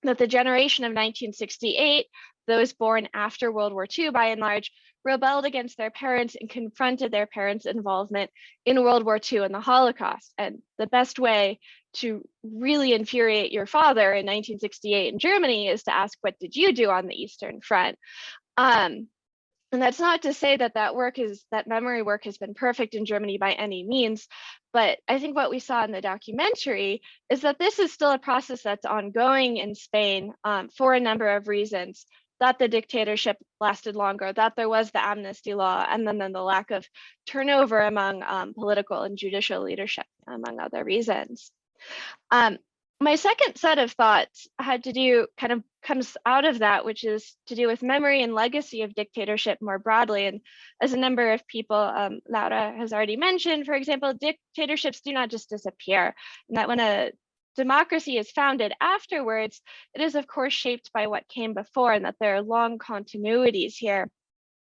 that the generation of 1968, those born after World War II by and large, rebelled against their parents and confronted their parents' involvement in World War II and the Holocaust. And the best way to really infuriate your father in 1968 in Germany is to ask, what did you do on the Eastern Front? And that's not to say that that memory work has been perfect in Germany by any means, but I think what we saw in the documentary is that this is still a process that's ongoing in Spain for a number of reasons. That the dictatorship lasted longer, that there was the amnesty law, and then the lack of turnover among political and judicial leadership, among other reasons. My second set of thoughts had to do, comes out of that, which is to do with memory and legacy of dictatorship more broadly. And as a number of people, Laura has already mentioned, for example, dictatorships do not just disappear. And that when a democracy is founded afterwards, it is of course shaped by what came before, and that there are long continuities here.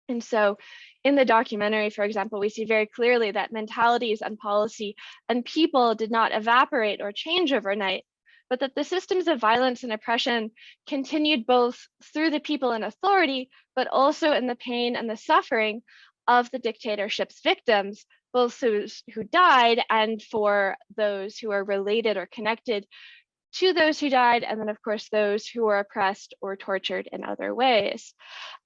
And so in the documentary, for example, we see very clearly that mentalities and policy and people did not evaporate or change overnight, but that the systems of violence and oppression continued both through the people in authority, but also in the pain and the suffering of the dictatorship's victims, both those who died and for those who are related or connected to those who died, and then of course those who were oppressed or tortured in other ways.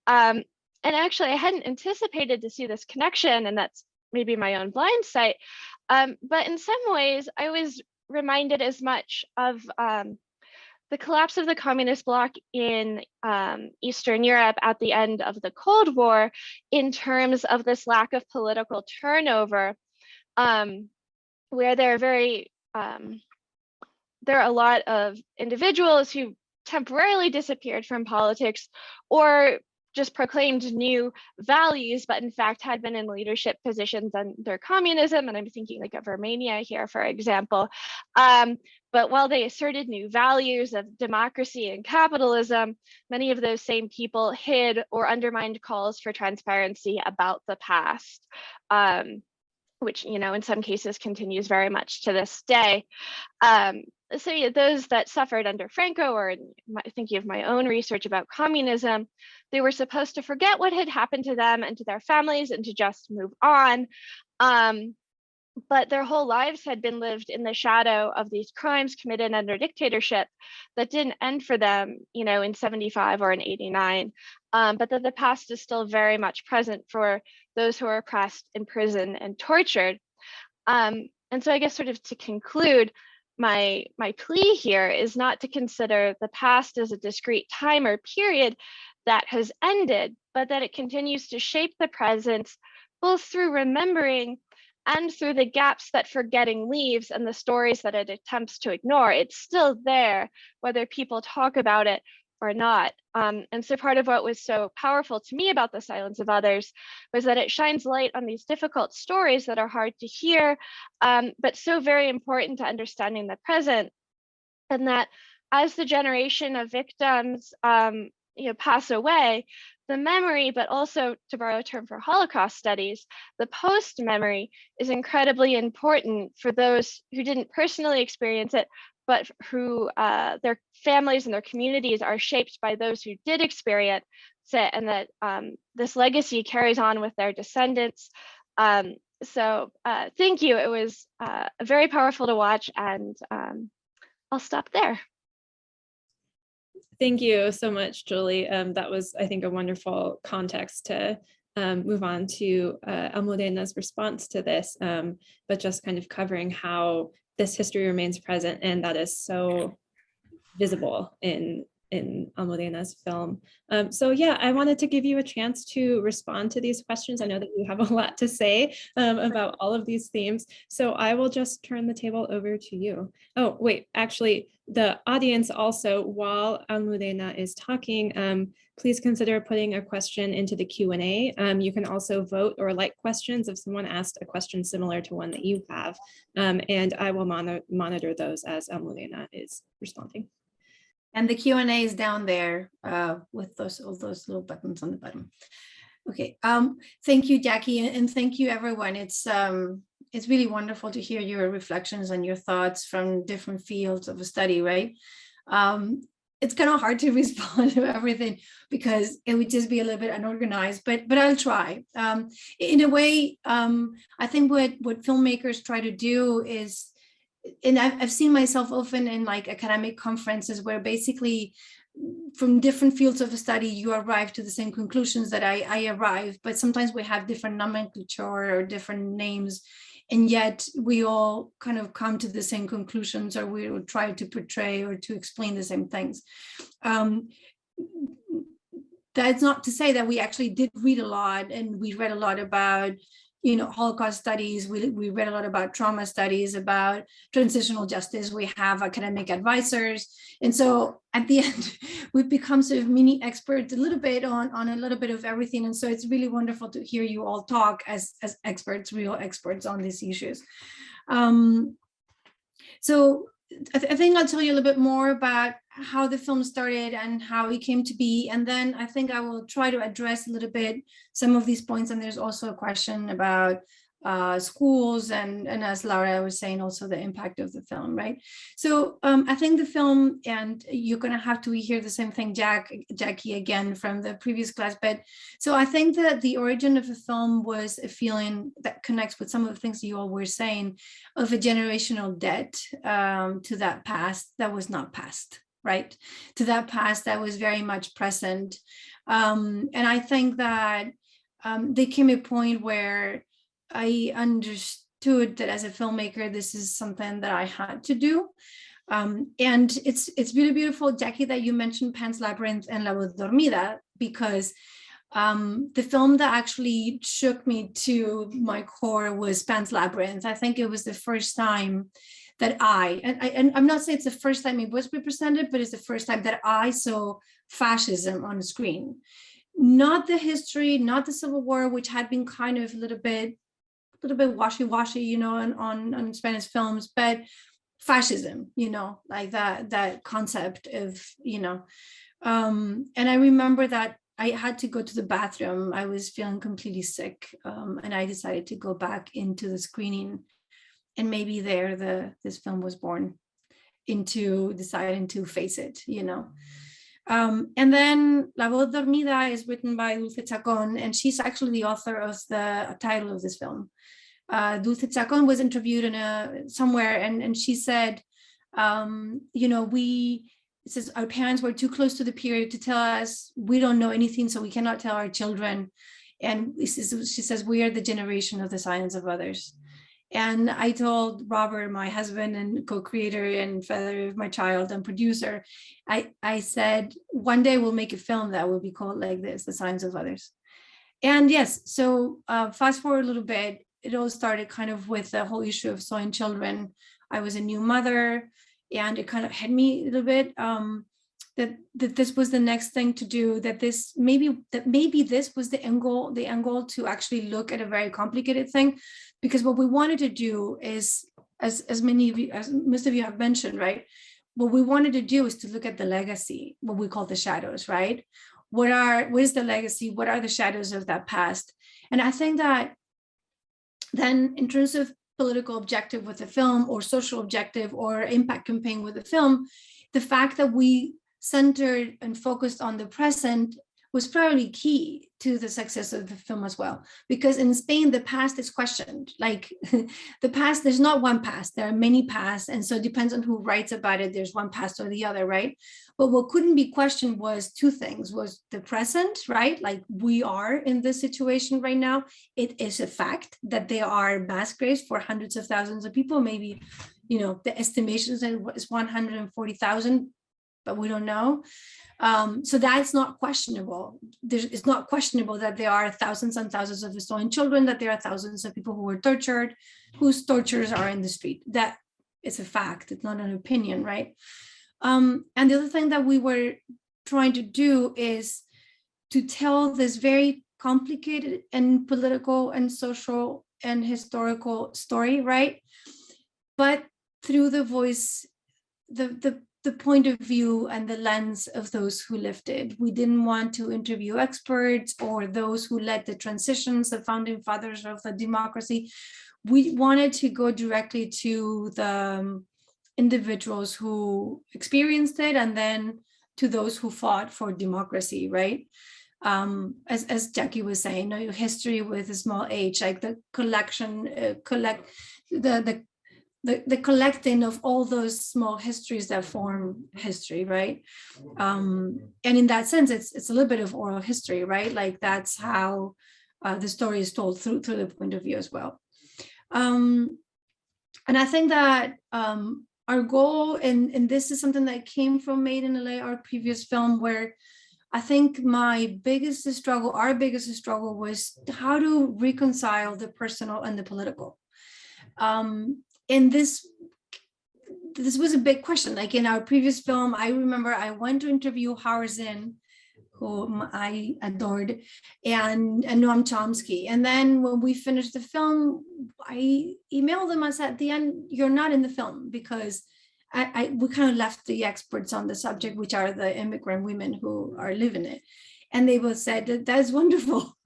And actually, I hadn't anticipated to see this connection, and that's maybe my own blind sight. But in some ways, I was reminded as much of the collapse of the communist bloc in Eastern Europe at the end of the Cold War in terms of this lack of political turnover, where there are a lot of individuals who temporarily disappeared from politics or just proclaimed new values, but in fact had been in leadership positions under communism. And I'm thinking like of Romania here, for example. But while they asserted new values of democracy and capitalism, many of those same people hid or undermined calls for transparency about the past, which, in some cases continues very much to this day. So yeah, those that suffered under Franco, or thinking of my own research about communism, they were supposed to forget what had happened to them and to their families and to just move on. But their whole lives had been lived in the shadow of these crimes committed under dictatorship that didn't end for them, in 75 or in 89, but that the past is still very much present for those who are oppressed, imprisoned, and tortured. And so I guess sort of to conclude, my plea here is not to consider the past as a discrete time or period that has ended, but that it continues to shape the present, both through remembering and through the gaps that forgetting leaves and the stories that it attempts to ignore. It's still there, whether people talk about it or not. And so part of what was so powerful to me about The Silence of Others was that it shines light on these difficult stories that are hard to hear, but so very important to understanding the present. And that as the generation of victims pass away, the memory, but also, to borrow a term for Holocaust studies, the post-memory is incredibly important for those who didn't personally experience it, but who their families and their communities are shaped by those who did experience it, and that this legacy carries on with their descendants. So thank you. It was very powerful to watch, and I'll stop there. Thank you so much, Julie. That was, I think, a wonderful context to move on to Almudena's response to this, but just kind of covering how this history remains present, and that is so visible in Almudena's film. So yeah, I wanted to give you a chance to respond to these questions. I know that you have a lot to say about all of these themes, so I will just turn the table over to you. Oh, wait, actually, the audience also, while Almudena is talking, please consider putting a question into the Q&A. You can also vote or like questions if someone asked a question similar to one that you have, and I will monitor those as Almudena is responding. And the Q&A is down there with all those little buttons on the bottom. Okay, thank you, Jackie, and thank you, everyone. It's really wonderful to hear your reflections and your thoughts from different fields of a study, right? It's kind of hard to respond to everything because it would just be a little bit unorganized, but I'll try. In a way, I think what filmmakers try to do is, and I've seen myself often in like academic conferences where basically from different fields of study, you arrive to the same conclusions that I arrive, but sometimes we have different nomenclature or different names, and yet we all kind of come to the same conclusions, or we will try to portray or to explain the same things. That's not to say that we actually did read a lot, and we read a lot about Holocaust studies, we read a lot about trauma studies, about transitional justice, we have academic advisors. And so at the end, we've become sort of mini experts a little bit on a little bit of everything. And so it's really wonderful to hear you all talk as experts, real experts on these issues. So I think I'll tell you a little bit more about how the film started and how it came to be. And then I think I will try to address a little bit some of these points. And there's also a question about schools and as Laura was saying, also the impact of the film, right? So I think the film, and you're going to have to hear the same thing, Jackie, again from the previous class. But so I think that the origin of the film was a feeling that connects with some of the things you all were saying of a generational debt to that past that was not past, right? To that past that was very much present. And I think that there came a point where I understood that as a filmmaker, this is something that I had to do. And it's really beautiful, Jackie, that you mentioned Pan's Labyrinth and La Voz Dormida, because the film that actually shook me to my core was Pan's Labyrinth. I think it was the first time that and I'm not saying it's the first time it was represented, but it's the first time that I saw fascism on the screen. Not the history, not the Civil War, which had been kind of a little bit washy-washy, on Spanish films, but fascism, like that concept of, and I remember that I had to go to the bathroom. I was feeling completely sick, and I decided to go back into the screening, and maybe there this film was born into deciding to face it, And then La Voz Dormida is written by Dulce Chacón, and she's actually the author of the title of this film. Dulce Chacón was interviewed somewhere, and she said, it says our parents were too close to the period to tell us we don't know anything, so we cannot tell our children. And she says we are the generation of the silence of others. And I told Robert, my husband and co-creator and father of my child and producer, I said, one day we'll make a film that will be called like this, The Signs of Others. And yes, so fast forward a little bit, it all started kind of with the whole issue of sawing children. I was a new mother, and it kind of hit me a little bit that this was the next thing to do, that maybe this was the end goal to actually look at a very complicated thing. Because what we wanted to do is, as most of you have mentioned, right? What we wanted to do is to look at the legacy, what we call the shadows, right? What is the legacy? What are the shadows of that past? And I think that then in terms of political objective with the film, or social objective, or impact campaign with the film, the fact that we centered and focused on the present was probably key to the success of the film as well. Because in Spain, the past is questioned. Like the past, there's not one past, there are many pasts. And so it depends on who writes about it. There's one past or the other, right? But what couldn't be questioned was two things, was the present, right? Like we are in this situation right now. It is a fact that there are mass graves for hundreds of thousands of people. Maybe, the estimation is 140,000, but we don't know. So that's not questionable. It's not questionable that there are thousands and thousands of Estonian children, that there are thousands of people who were tortured, whose tortures are in the street. That is a fact. It's not an opinion, right? And the other thing that we were trying to do is to tell this very complicated and political and social and historical story, right? But through the voice, the point of view and the lens of those who lived it. We didn't want to interview experts or those who led the transitions, the founding fathers of the democracy. We wanted to go directly to the individuals who experienced it, and then to those who fought for democracy, right? As Jackie was saying, history with a small h, like the the collecting of all those small histories that form history, right? And in that sense, it's a little bit of oral history, right? Like that's how the story is told through the point of view as well. And I think that our goal, and this is something that came from Made in LA, our previous film, where I think our biggest struggle was how to reconcile the personal and the political. And this was a big question. Like in our previous film, I remember I went to interview Howard Zinn, whom I adored, and Noam Chomsky. And then when we finished the film, I emailed them. I said, at the end, you're not in the film, because we kind of left the experts on the subject, which are the immigrant women who are living it. And they both said that's wonderful,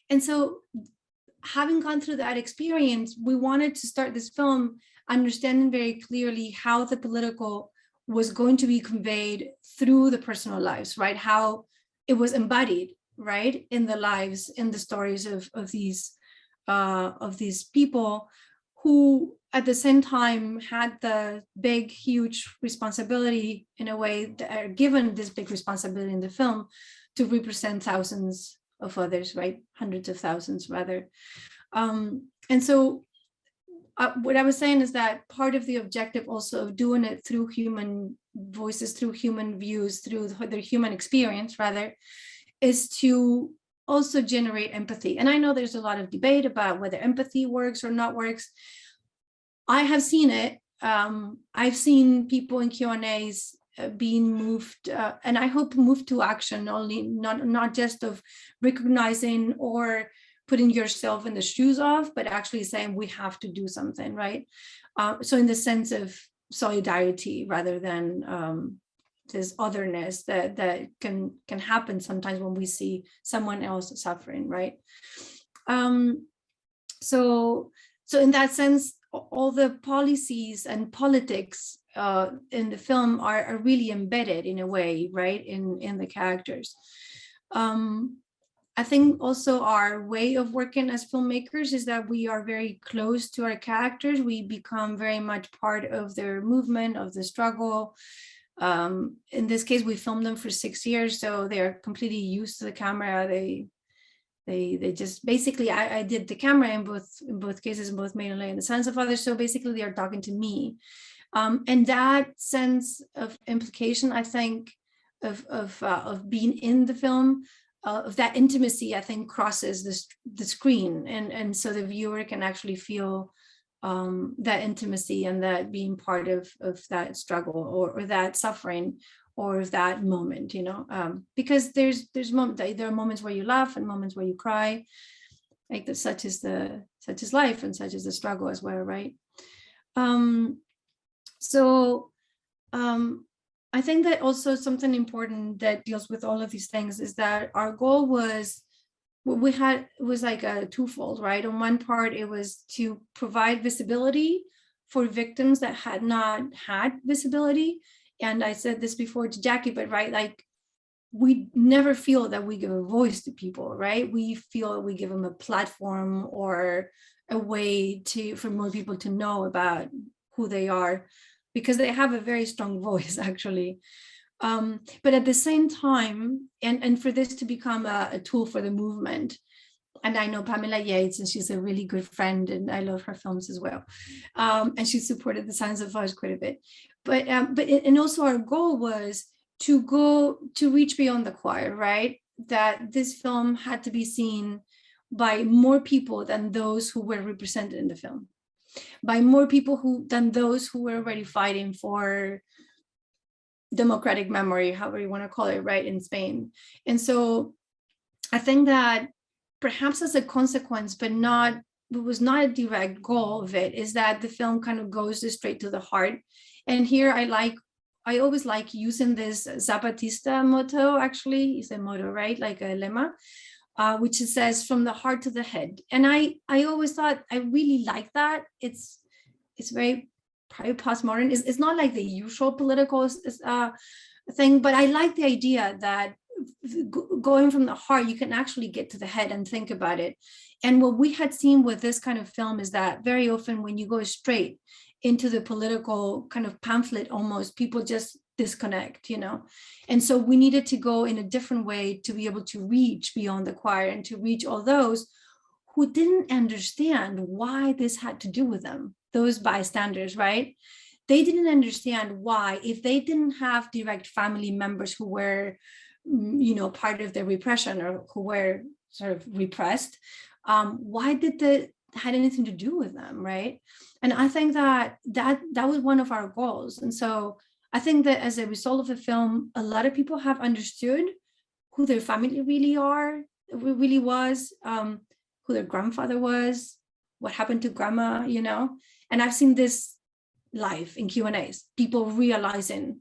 and so having gone through that experience, we wanted to start this film understanding very clearly how the political was going to be conveyed through the personal lives, right? How it was embodied, right, in the lives, in the stories of these people who at the same time had the big, huge responsibility, in a way, that are given this big responsibility in the film to represent thousands of others, right? Hundreds of thousands rather. And so what I was saying is that part of the objective also of doing it through human voices, through human views, through their human experience rather, is to also generate empathy. And I know there's a lot of debate about whether empathy works or not works. I have seen it. I've seen people in Q&As being moved, and I hope moved to action, only not just of recognizing or putting yourself in the shoes of, but actually saying we have to do something, right? So in the sense of solidarity rather than this otherness that can happen sometimes when we see someone else suffering, right? So in that sense, all the policies and politics in the film are really embedded in a way, right, in the characters. I think also our way of working as filmmakers is that we are very close to our characters. We become very much part of their movement, of the struggle. In this case, we filmed them for 6 years, so they're completely used to the camera. They just basically, I did the camera in both cases, in both Made in LA and The Sons of Others. So basically they are talking to me. And that sense of implication, I think, of being in the film, of that intimacy, I think crosses the screen. And so the viewer can actually feel that intimacy and that being part of that struggle or that suffering or that moment, you know, because there are moments where you laugh and moments where you cry, like that, such is life and such is the struggle as well, right? I think that also something important that deals with all of these things is that our goal was, what we had was like a twofold, right? On one part, it was to provide visibility for victims that had not had visibility. And I said this before to Jackie, but right, like we never feel that we give a voice to people, right? We feel we give them a platform or a way for more people to know about who they are, because they have a very strong voice, actually. But at the same time, and for this to become a tool for the movement, and I know Pamela Yates, and she's a really good friend, and I love her films as well. And she supported The Sons of Others quite a bit. But also our goal was to reach beyond the choir, right? That this film had to be seen by more people than those who were represented in the film, by more people than those who were already fighting for democratic memory, however you want to call it, right, in Spain. And so I think that perhaps as a consequence, but it was not a direct goal of it, is that the film kind of goes straight to the heart. And here I always like using this Zapatista motto, actually, is a motto, right, like a lema, which it says from the heart to the head. And I always thought I really like that. It's very probably postmodern. It's not like the usual political thing, but I like the idea that going from the heart, you can actually get to the head and think about it. And what we had seen with this kind of film is that very often when you go straight into the political kind of pamphlet, almost, people just disconnect, you know. And so we needed to go in a different way to be able to reach beyond the choir and to reach all those who didn't understand why this had to do with them, those bystanders, right? They didn't understand why, if they didn't have direct family members who were, you know, part of the repression or who were sort of repressed, why did that had anything to do with them, right? And I think that was one of our goals. And so I think that as a result of the film, a lot of people have understood who their family really was, who their grandfather was, what happened to grandma, you know. And I've seen this live in Q&As, people realizing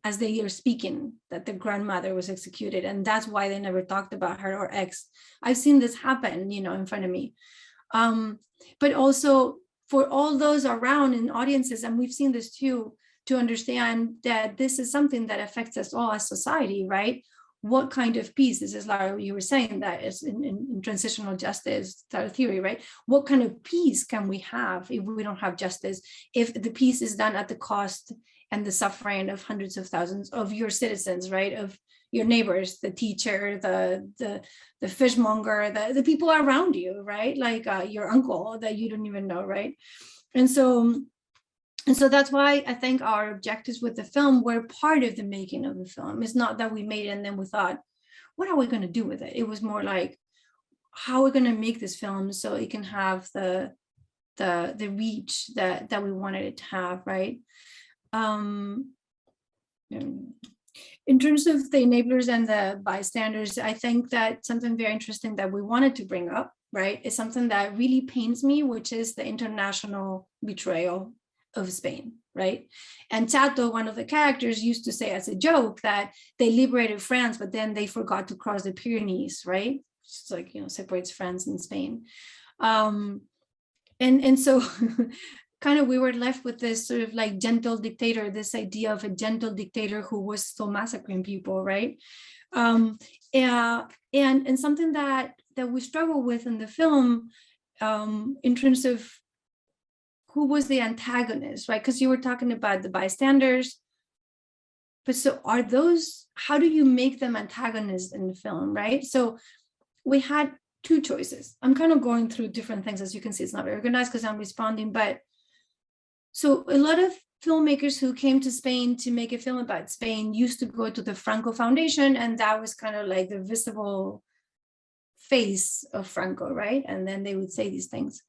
as they are speaking that their grandmother was executed, and that's why they never talked about her or ex. I've seen this happen, you know, in front of me. But also for all those around in audiences, and we've seen this too, to understand that this is something that affects us all as society, right? What kind of peace, this is Lara, you were saying that is in transitional justice theory, right? What kind of peace can we have if we don't have justice, if the peace is done at the cost and the suffering of hundreds of thousands of your citizens, right? Of your neighbors, the teacher, the fishmonger, the people around you, right? Like your uncle that you don't even know, right? And so that's why I think our objectives with the film were part of the making of the film. It's not that we made it and then we thought, what are we going to do with it? It was more like, how are we going to make this film so it can have the reach that we wanted it to have, right? In terms of the enablers and the bystanders, I think that something very interesting that we wanted to bring up, right, is something that really pains me, which is the international betrayal of Spain, right? And Chato, one of the characters, used to say as a joke that they liberated France, but then they forgot to cross the Pyrenees, right? It's like, you know, separates France and Spain. And so kind of we were left with this sort of like gentle dictator, this idea of a gentle dictator who was still massacring people, right? And something that we struggle with in the film in terms of who was the antagonist, right? Because you were talking about the bystanders, but so are those, how do you make them antagonists in the film, right? So we had two choices. I'm kind of going through different things. As you can see, it's not very organized because I'm responding, but so a lot of filmmakers who came to Spain to make a film about Spain used to go to the Franco Foundation, and that was kind of like the visible face of Franco, right? And then they would say these things.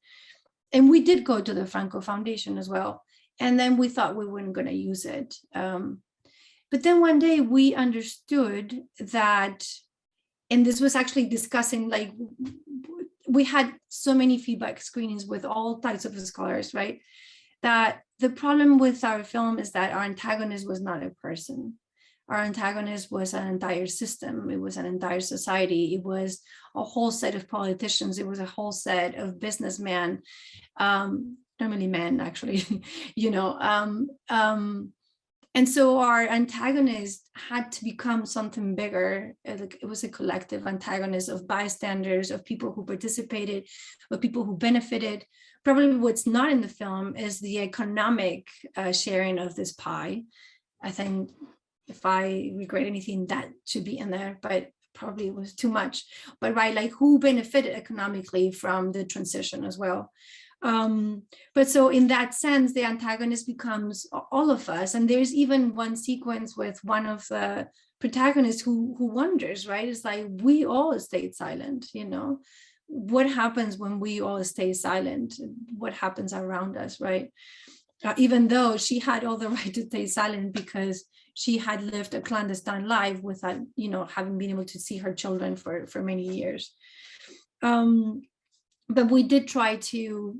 And we did go to the Franco Foundation as well. And then we thought we weren't going to use it. But then one day we understood that, and this was actually discussing, like, we had so many feedback screenings with all types of scholars, right? That the problem with our film is that our antagonist was not a person. Our antagonist was an entire system. It was an entire society. It was a whole set of politicians. It was a whole set of businessmen, normally men, actually, you know. And so our antagonist had to become something bigger. It was a collective antagonist of bystanders, of people who participated, of people who benefited. Probably what's not in the film is the economic sharing of this pie. I think if I regret anything, that should be in there, but probably it was too much. But right, like who benefited economically from the transition as well. But so in that sense, the antagonist becomes all of us. And there's even one sequence with one of the protagonists who wonders, right? It's like, we all stayed silent, you know? What happens when we all stay silent? What happens around us, right? Even though she had all the right to stay silent because she had lived a clandestine life without, you know, having been able to see her children for many years. But we did try to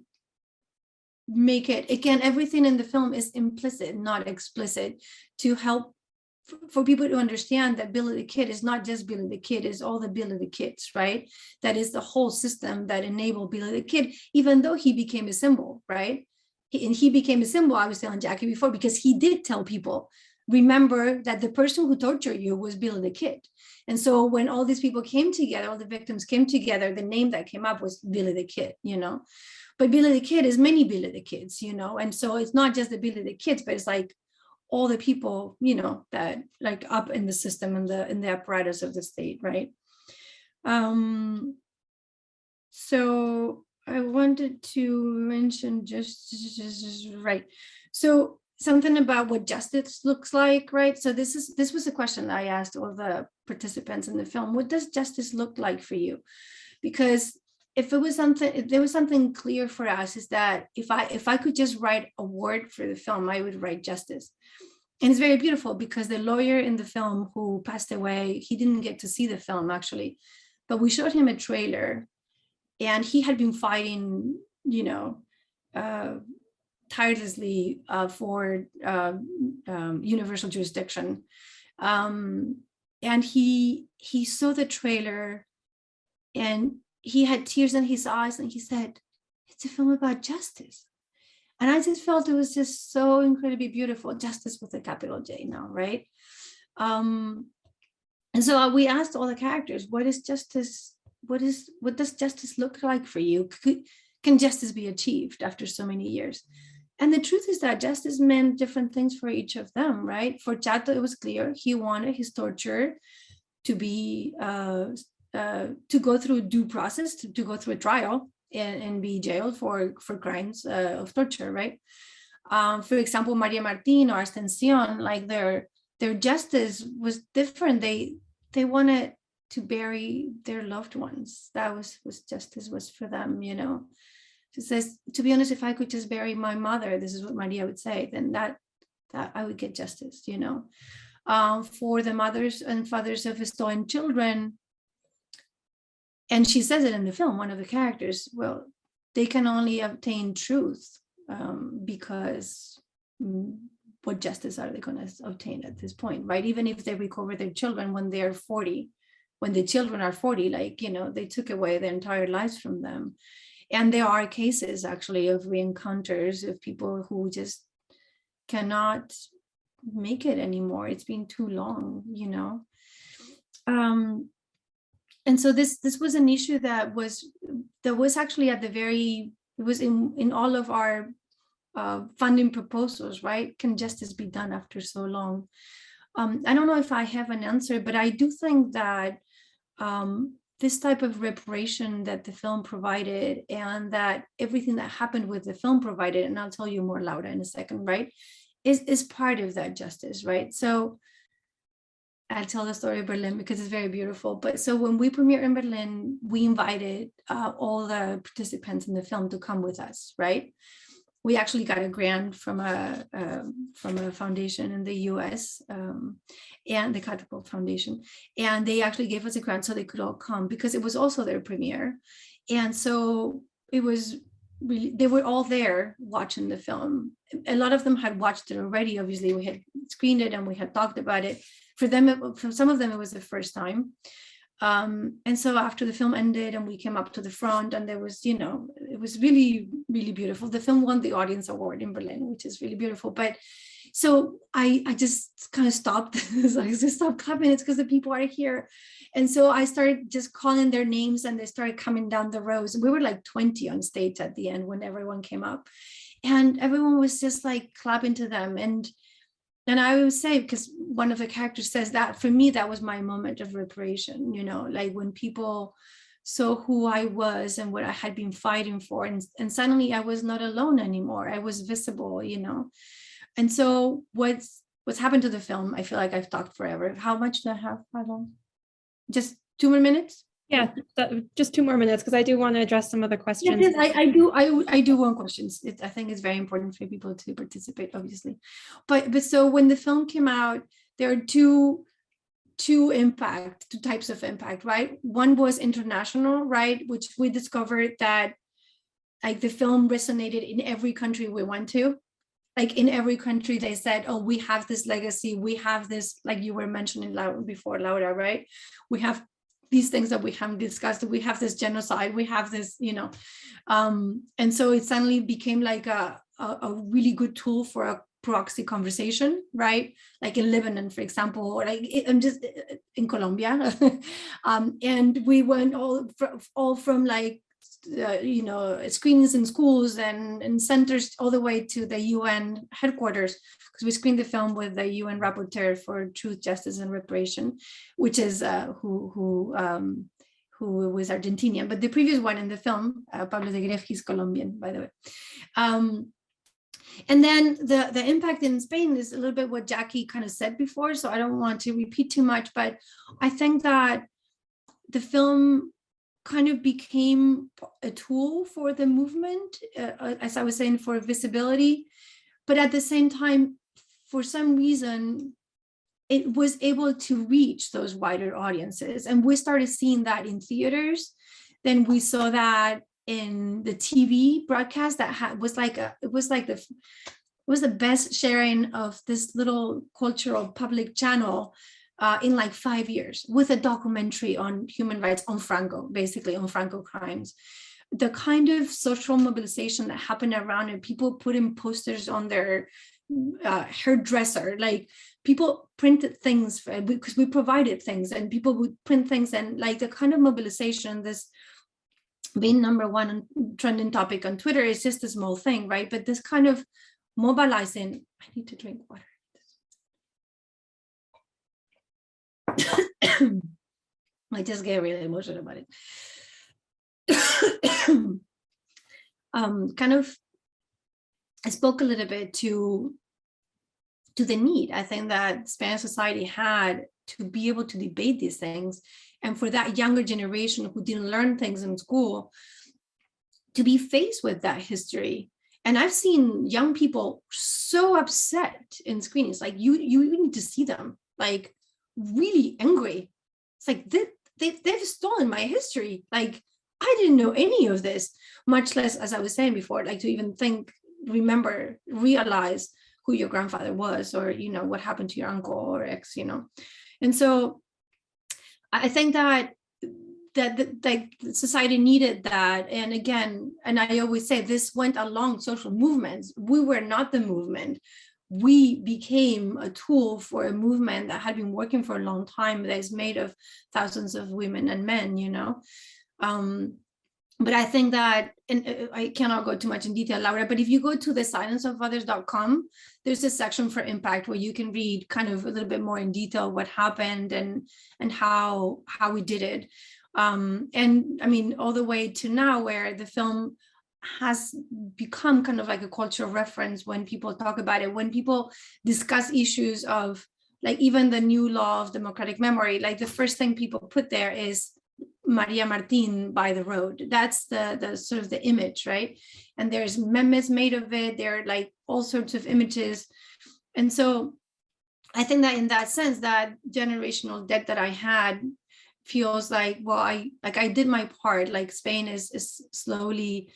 make it, again, everything in the film is implicit, not explicit, to help for people to understand that Billy the Kid is not just Billy the Kid, it's all the Billy the Kids, right? That is the whole system that enabled Billy the Kid, even though he became a symbol, right? And he became a symbol, I was telling Jackie before, because he did tell people, remember that the person who tortured you was Billy the Kid. And so when all these people came together, all the victims came together, the name that came up was Billy the Kid, you know? But Billy the Kid is many Billy the Kids, you know? And so it's not just the Billy the Kids, but it's like all the people, you know, that like up in the system and in the apparatus of the state, right? So I wanted to mention just right. So something about what justice looks like, right? So this was a question that I asked all the participants in the film. What does justice look like for you? Because if there was something clear for us, is that if I could just write a word for the film, I would write justice. And it's very beautiful because the lawyer in the film who passed away, he didn't get to see the film actually, but we showed him a trailer, and he had been fighting, you know, tirelessly for universal jurisdiction. And he saw the trailer and he had tears in his eyes and he said, it's a film about justice. And I just felt it was just so incredibly beautiful, justice with a capital J now, right? And so we asked all the characters, what is justice? What does justice look like for you? Can justice be achieved after so many years? And the truth is that justice meant different things for each of them, right? For Chato, it was clear he wanted his torture to be to go through due process, to go through a trial and be jailed for crimes of torture, right? For example, Maria Martin or Ascension, like their justice was different. They wanted to bury their loved ones. That was justice was for them, you know. She says, to be honest, if I could just bury my mother, this is what Maria would say, then that I would get justice, you know. For the mothers and fathers of stolen children, and she says it in the film, one of the characters, well, they can only obtain truth because what justice are they going to obtain at this point, right? Even if they recover their children when they're 40, when the children are 40, like, you know, they took away their entire lives from them. And there are cases actually of re-encounters of people who just cannot make it anymore. It's been too long, you know. And so this was an issue that was actually at the very, it was in all of our funding proposals, right? Can justice be done after so long? I don't know if I have an answer, but I do think that this type of reparation that the film provided, and that everything that happened with the film provided, and I'll tell you more, Laura, in a second, right, is part of that justice, right? So I'll tell the story of Berlin because it's very beautiful. But so when we premiered in Berlin, we invited all the participants in the film to come with us, right? We actually got a grant from a foundation in the US, and the Catapult Foundation, and they actually gave us a grant so they could all come because it was also their premiere. And so it was really, they were all there watching the film. A lot of them had watched it already. Obviously, we had screened it and we had talked about it. For them, for some of them, it was the first time. And so after the film ended and we came up to the front, and there was, you know, it was really, really beautiful. The film won the Audience Award in Berlin, which is really beautiful. But so I just kind of stopped. I just stopped clapping. It's because the people are here. And so I started just calling their names, and they started coming down the rows. We were like 20 on stage at the end when everyone came up, and everyone was just like clapping to them. And I would say, because one of the characters says that, for me, that was my moment of reparation, you know, like when people saw who I was and what I had been fighting for, and suddenly I was not alone anymore. I was visible, you know. And so what's happened to the film, I feel like I've talked forever. How much do I have? How long? Just 2 more minutes? Yeah, just 2 more minutes, because I do want to address some of the questions. Yes, I do want questions. I think it's very important for people to participate, obviously. But so when the film came out, there are two types of impact, right? One was international, right? Which we discovered that like the film resonated in every country we went to. Like in every country, they said, oh, we have this legacy. We have this, like you were mentioning before, Laura, right? We have these things that we haven't discussed. We have this genocide. We have this, you know. And so it suddenly became like a really good tool for a proxy conversation, right? Like in Lebanon, for example, or like I'm just in Colombia. And we went all from like, you know, screenings in schools and centers all the way to the UN headquarters, because we screened the film with the UN Rapporteur for Truth, Justice, and Reparation, which is who was Argentinian, but the previous one in the film, Pablo de Gref, he's Colombian, by the way. And then the impact in Spain is a little bit what Jackie kind of said before, so I don't want to repeat too much, but I think that the film kind of became a tool for the movement, as I was saying, for visibility, but at the same time, for some reason, it was able to reach those wider audiences. And we started seeing that in theaters. Then we saw that in the TV broadcast that was the best sharing of this little cultural public channel in like 5 years, with a documentary on human rights, on Franco, basically on Franco crimes. The kind of social mobilization that happened around it, people putting posters on their hairdresser, like people printed things because we provided things, and people would print things, and like the kind of mobilization, this being #1 trending topic on Twitter is just a small thing, right? But this kind of mobilizing, I need to drink water. I just get really emotional about it. Kind of, I spoke a little bit to the need, I think, that Spanish society had to be able to debate these things, and for that younger generation who didn't learn things in school to be faced with that history. And I've seen young people so upset in screenings, like you need to see them, like really angry. It's like they've stolen my history. Like I didn't know any of this, much less, as I was saying before, like to even think, remember, realize who your grandfather was, or, you know, what happened to your uncle or ex, you know. And so I think that like society needed that. And again, and I always say this went along social movements. We were not the movement. We became a tool for a movement that had been working for a long time, that is made of thousands of women and men, you know. But I think that, and I cannot go too much in detail, Laura, but if you go to the silenceofothers.com, there's a section for impact where you can read kind of a little bit more in detail what happened and how we did it. And I mean, all the way to now, where the film has become kind of like a cultural reference when people talk about it, when people discuss issues of like even the new law of democratic memory, like the first thing people put there is Maria Martin by the road. That's the sort of the image, right? And there's memes made of it. There are like all sorts of images. And so I think that in that sense, that generational debt that I had feels like, well, I did my part. Like Spain is slowly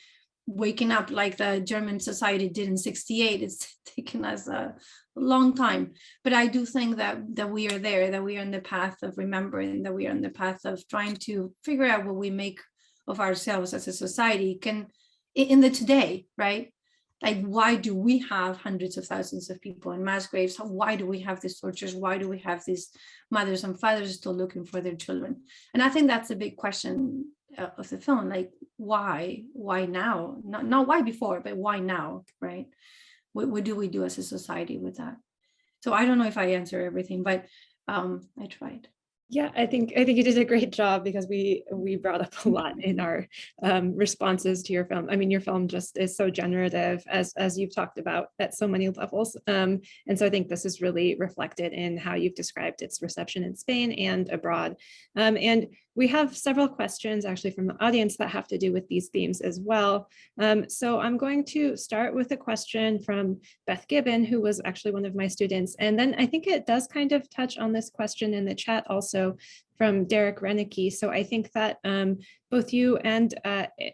waking up like the German society did in 68. It's taken us a long time, but I do think that we are there, that we are on the path of remembering, that we are on the path of trying to figure out what we make of ourselves as a society can in the today, right? Like, why do we have hundreds of thousands of people in mass graves? Why do we have these tortures? Why do we have these mothers and fathers still looking for their children? And I think that's a big question of the film, like why now? Not why before, but why now, right? What do we do as a society with that? So I don't know if I answer everything, but I tried. Yeah, I think you did a great job, because we brought up a lot in our responses to your film. I mean, your film just is so generative, as you've talked about at so many levels. And so I think this is really reflected in how you've described its reception in Spain and abroad. And we have several questions actually from the audience that have to do with these themes as well. So I'm going to start with a question from Beth Gibbon, who was actually one of my students. And then I think it does kind of touch on this question in the chat also from Derek Renicky. So I think that both you and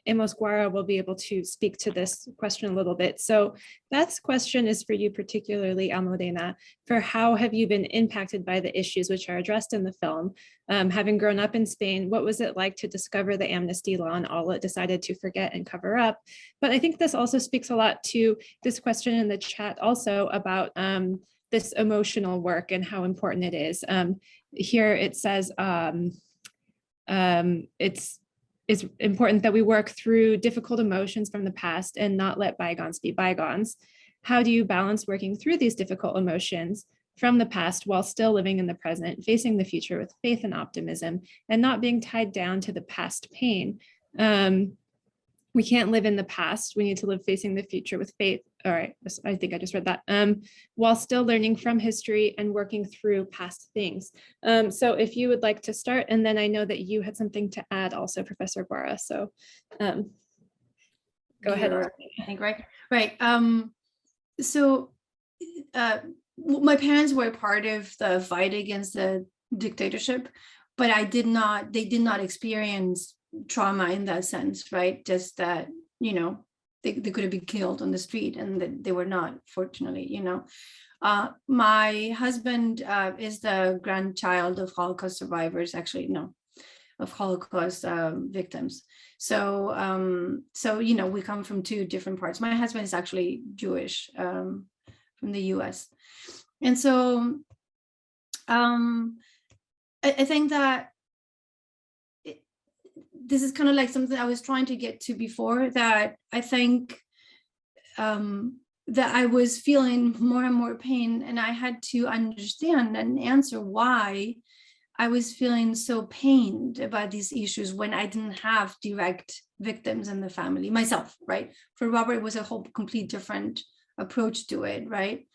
Amos Guiora will be able to speak to this question a little bit. So Beth's question is for you particularly, Almudena, for how have you been impacted by the issues which are addressed in the film? Having grown up in Spain, what was it like to discover the amnesty law and all it decided to forget and cover up? But I think this also speaks a lot to this question in the chat also about this emotional work and how important it is. Here it says it's important that we work through difficult emotions from the past and not let bygones be bygones. How do you balance working through these difficult emotions from the past while still living in the present, facing the future with faith and optimism, and not being tied down to the past pain? We can't live in the past. We need to live facing the future with faith. All right, I think I just read that. While still learning from history and working through past things. So if you would like to start, and then I know that you had something to add also, Professor Guiora. So go ahead. I think, right. So my parents were part of the fight against the dictatorship, but they did not experience trauma in that sense, right? Just that, you know, they could have been killed on the street, and that they were not, fortunately, you know. My husband is the grandchild of Holocaust survivors, actually, no, of Holocaust victims. So, you know, we come from two different parts. My husband is actually Jewish, from the US. And so I think that this is kind of like something I was trying to get to before, that I think that I was feeling more and more pain, and I had to understand and answer why I was feeling so pained about these issues when I didn't have direct victims in the family myself, right? For Robert, it was a whole complete different approach to it, right?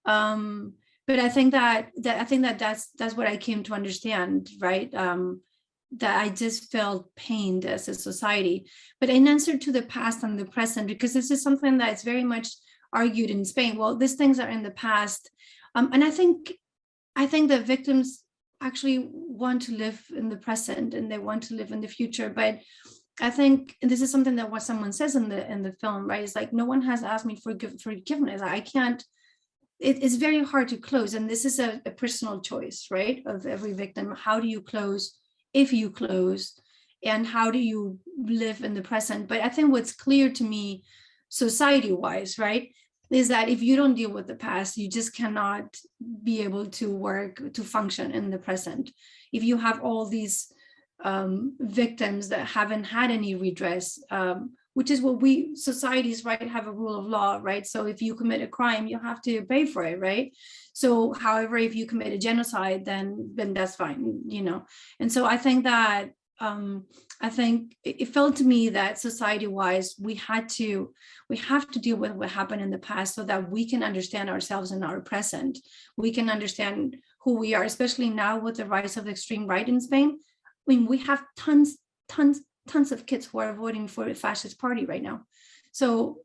But I think that's what I came to understand, right? That I just felt pained as a society. But in answer to the past and the present, because this is something that's very much argued in Spain. Well, these things are in the past, and I think the victims actually want to live in the present, and they want to live in the future. But I think, and this is something that what someone says in the film, right? It's like, no one has asked me for forgiveness. I can't. It's very hard to close, and this is a personal choice, right? Of every victim. How do you close? If you close, and how do you live in the present? But I think what's clear to me, society-wise, right, is that if you don't deal with the past, you just cannot be able to work, to function in the present. If you have all these victims that haven't had any redress, which is what societies, right, have a rule of law, right? So if you commit a crime, you have to pay for it, right? So, however, if you commit a genocide, then that's fine, you know. And so I think that I think it felt to me that society-wise, we have to deal with what happened in the past so that we can understand ourselves in our present. We can understand who we are, especially now with the rise of the extreme right in Spain. I mean, we have tons of kids who are voting for the fascist party right now. So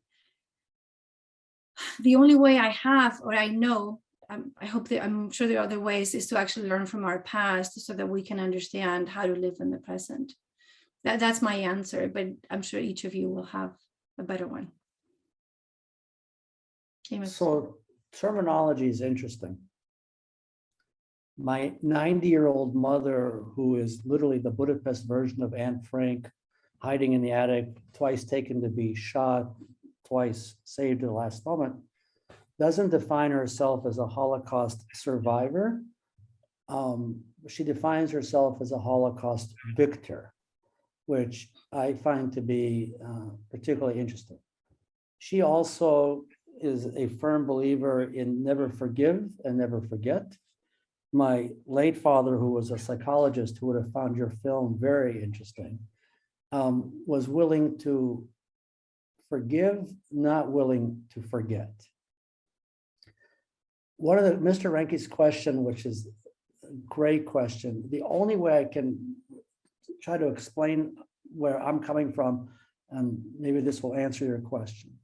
the only way I have, or I know, I hope that, I'm sure there are other ways, is to actually learn from our past so that we can understand how to live in the present. That's my answer, but I'm sure each of you will have a better one. Amos. So terminology is interesting. My 90-year-old mother, who is literally the Budapest version of Anne Frank, hiding in the attic, twice taken to be shot, twice saved at the last moment, doesn't define herself as a Holocaust survivor. She defines herself as a Holocaust victor, which I find to be particularly interesting. She also is a firm believer in never forgive and never forget. My late father, who was a psychologist who would have found your film very interesting, was willing to forgive, not willing to forget. One of Mr. Renke's question, which is a great question, the only way I can try to explain where I'm coming from, and maybe this will answer your question.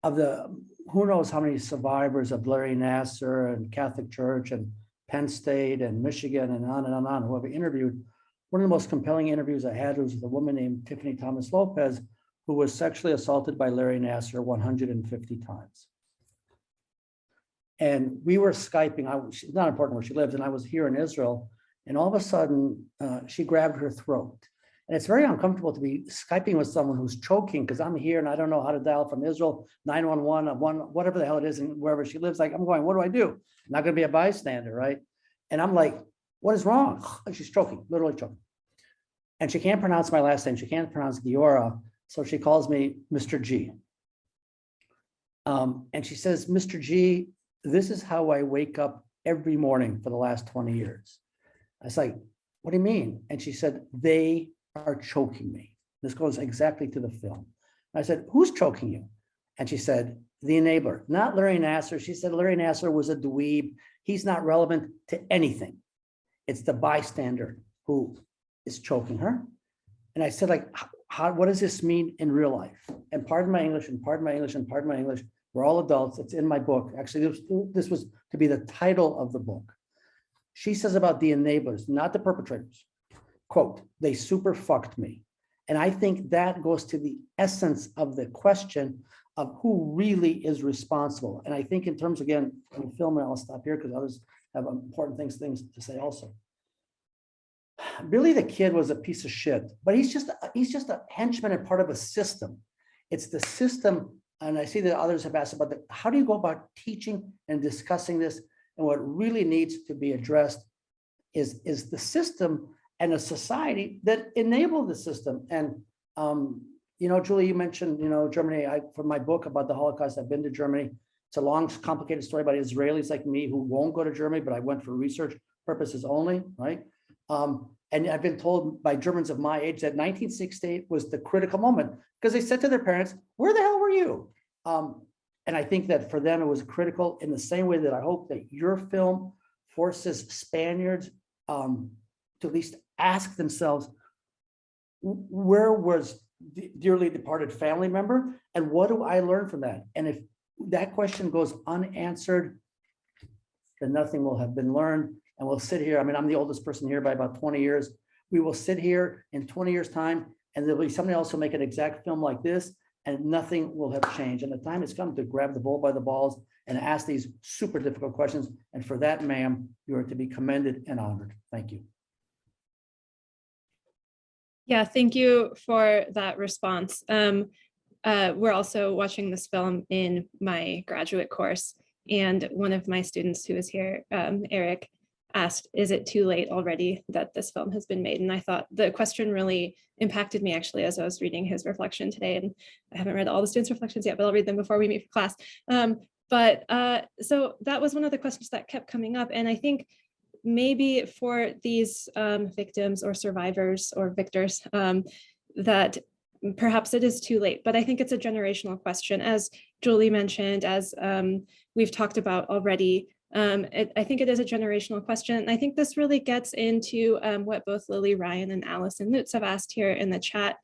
Of the, who knows how many survivors of Larry Nassar and Catholic Church and Penn State and Michigan and on and on and on, who I've interviewed. One of the most compelling interviews I had was with a woman named Tiffany Thomas Lopez, who was sexually assaulted by Larry Nassar 150 times. And we were Skyping, it's not important where she lived, and I was here in Israel, and all of a sudden she grabbed her throat. And it's very uncomfortable to be Skyping with someone who's choking because I'm here and I don't know how to dial from Israel, 911, whatever the hell it is, and wherever she lives, like I'm going, what do I do? I'm not gonna be a bystander, right? And I'm like, what is wrong? She's choking, literally choking. And she can't pronounce my last name. She can't pronounce Guiora. So she calls me Mr. G. And she says, Mr. G, this is how I wake up every morning for the last 20 years. I was like, what do you mean? And she said, they are choking me. This goes exactly to the film. I said, who's choking you? And she said, the enabler, not Larry Nassar. She said, Larry Nassar was a dweeb. He's not relevant to anything. It's the bystander who is choking her. And I said, like, what does this mean in real life? And pardon my English, and pardon my English, and pardon my English. We're all adults. It's in my book. Actually, this was to be the title of the book. She says about the enablers, not the perpetrators. Quote, they super fucked me. And I think that goes to the essence of the question of who really is responsible. And I think in terms, again, in the film, and I'll stop here because others have important things to say also. Billy the Kid was a piece of shit, but he's just a henchman and part of a system. It's the system, and I see that others have asked about how do you go about teaching and discussing this? And what really needs to be addressed is the system and a society that enable the system. And you know, Julie, you mentioned, you know, Germany. For my book about the Holocaust, I've been to Germany. It's a long, complicated story about Israelis like me who won't go to Germany, but I went for research purposes only, right? And I've been told by Germans of my age that 1968 was the critical moment because they said to their parents, where the hell were you? And I think that for them, it was critical in the same way that I hope that your film forces Spaniards to at least ask themselves, where was the dearly departed family member? And what do I learn from that? And if that question goes unanswered, then nothing will have been learned. And we'll sit here. I mean, I'm the oldest person here by about 20 years. We will sit here in 20 years' time, and there'll be somebody else who'll make an exact film like this, and nothing will have changed. And the time has come to grab the bull by the balls and ask these super difficult questions. And for that, ma'am, you are to be commended and honored. Thank you. Yeah, thank you for that response. We're also watching this film in my graduate course, and one of my students who is here, Eric, asked, is it too late already that this film has been made? And I thought the question really impacted me actually as I was reading his reflection today. And I haven't read all the students' reflections yet, but I'll read them before we meet for class. So that was one of the questions that kept coming up. And I think maybe for these victims or survivors or victors, that perhaps it is too late, but I think it's a generational question. As Julie mentioned, as we've talked about already, I think it is a generational question. And I think this really gets into what both Lily Ryan and Allison Lutz have asked here in the chat.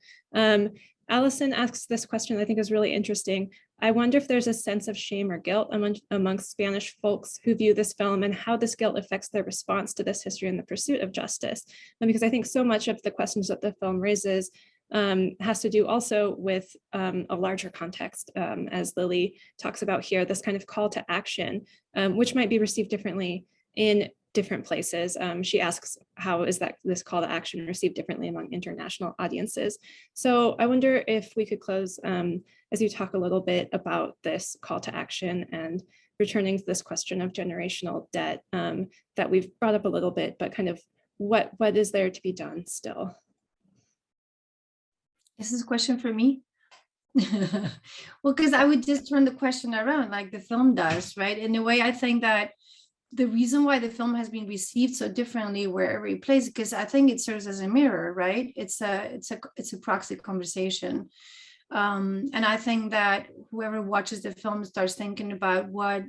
Allison asks this question I think is really interesting. I wonder if there's a sense of shame or guilt amongst Spanish folks who view this film and how this guilt affects their response to this history and the pursuit of justice. Because I think so much of the questions that the film raises has to do also with a larger context, as Lily talks about here, this kind of call to action, which might be received differently in different places. She asks, how is this call to action received differently among international audiences? So I wonder if we could close as you talk a little bit about this call to action and returning to this question of generational debt that we've brought up a little bit, but kind of what is there to be done still? This is a question for me. Well, because I would just turn the question around like the film does, right? In a way, I think that the reason why the film has been received so differently wherever it plays, because I think it serves as a mirror, right? It's a proxy conversation. And I think that whoever watches the film starts thinking about what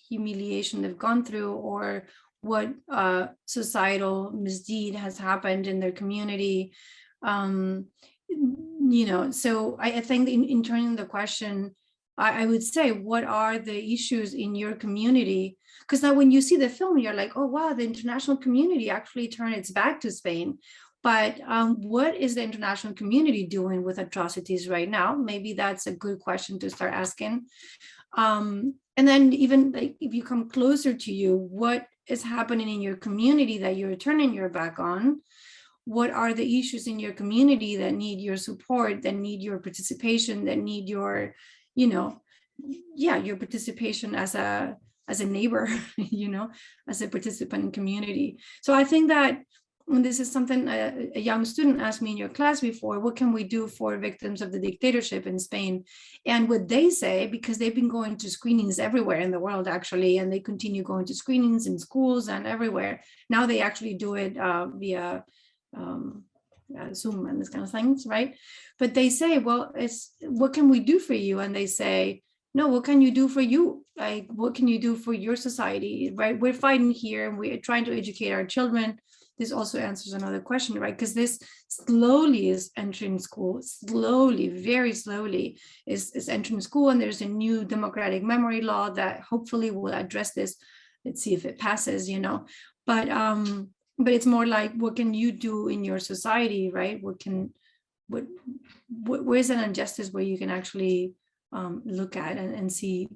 humiliation they've gone through or what societal misdeed has happened in their community. So I think in turning the question, I would say, what are the issues in your community? Because now when you see the film, you're like, oh, wow, the international community actually turned its back to Spain. But what is the international community doing with atrocities right now? Maybe that's a good question to start asking. And then even like, if you come closer to you, what is happening in your community that you're turning your back on? What are the issues in your community that need your support, that need your participation, that need your, your participation as a neighbor, as a participant in community. So I think that, and this is something a young student asked me in your class before, what can we do for victims of the dictatorship in Spain? And what they say, because they've been going to screenings everywhere in the world, actually, and they continue going to screenings in schools and everywhere. Now they actually do it via Zoom and this kind of things, right? But they say, well, it's what can we do for you? And they say, no, what can you do for you? Like, what can you do for your society, right? We're fighting here and we're trying to educate our children. This also answers another question, right? Because this slowly is entering school, slowly, very slowly is entering school. And there's a new democratic memory law that hopefully will address this. Let's see if it passes, But it's more like, what can you do in your society, right? Where's an injustice where you can actually look at and see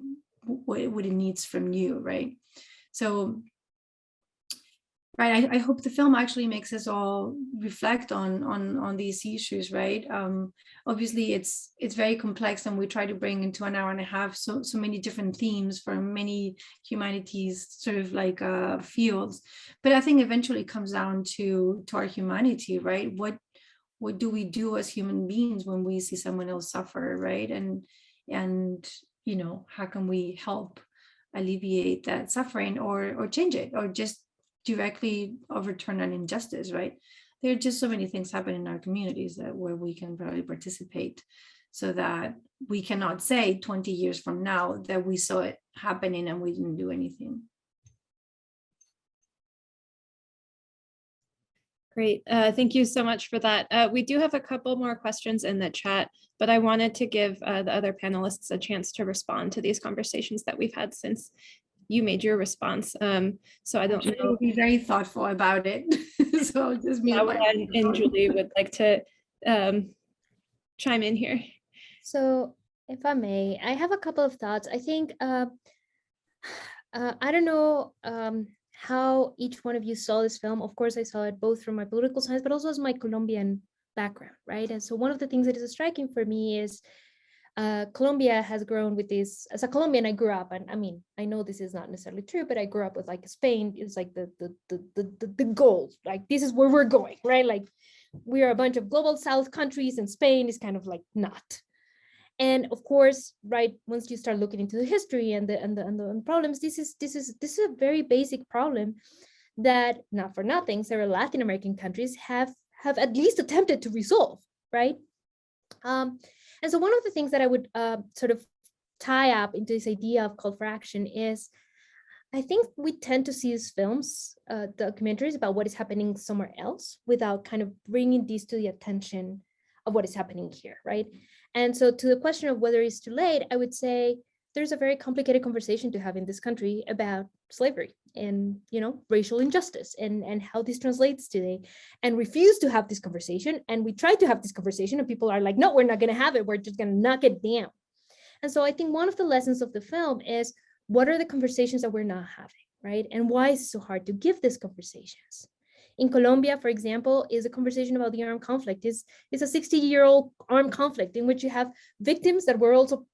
what it needs from you, right? So, right, I hope the film actually makes us all reflect on these issues, right? Obviously, it's very complex, and we try to bring into an hour and a half so many different themes from many humanities sort of like fields. But I think eventually it comes down to our humanity, right? What do we do as human beings when we see someone else suffer, right? And how can we help alleviate that suffering or change it, or just directly overturn an injustice, right? There are just so many things happening in our communities where we can probably participate, so that we cannot say 20 years from now that we saw it happening and we didn't do anything. Great, thank you so much for that. We do have a couple more questions in the chat, but I wanted to give the other panelists a chance to respond to these conversations that we've had since you made your response. So I don't know. We'll be very thoughtful about it. So just me and Julie would like to chime in here. So if I may, I have a couple of thoughts. I think, I don't know how each one of you saw this film. Of course, I saw it both from my political science, but also as my Colombian background, right? And so one of the things that is striking for me is Colombia has grown with this. As a Colombian, I grew up, and I mean, I know this is not necessarily true, but I grew up with like Spain is like the goal. Like, this is where we're going, right? Like, we are a bunch of global South countries, and Spain is kind of like not. And of course, right, once you start looking into the history and the problems, this is a very basic problem that, not for nothing, several Latin American countries have at least attempted to resolve, right? And so one of the things that I would sort of tie up into this idea of call for action is, I think we tend to see these films, documentaries about what is happening somewhere else without kind of bringing these to the attention of what is happening here, right? And so to the question of whether it's too late, I would say there's a very complicated conversation to have in this country about slavery and, you know, racial injustice and how this translates today, and refuse to have this conversation. And we try to have this conversation and people are like, no, we're not going to have it. We're just going to knock it down. And so I think one of the lessons of the film is, what are the conversations that we're not having, right? And why is it so hard to give these conversations? In Colombia, for example, is a conversation about the armed conflict. It's a 60-year-old armed conflict in which you have victims that were also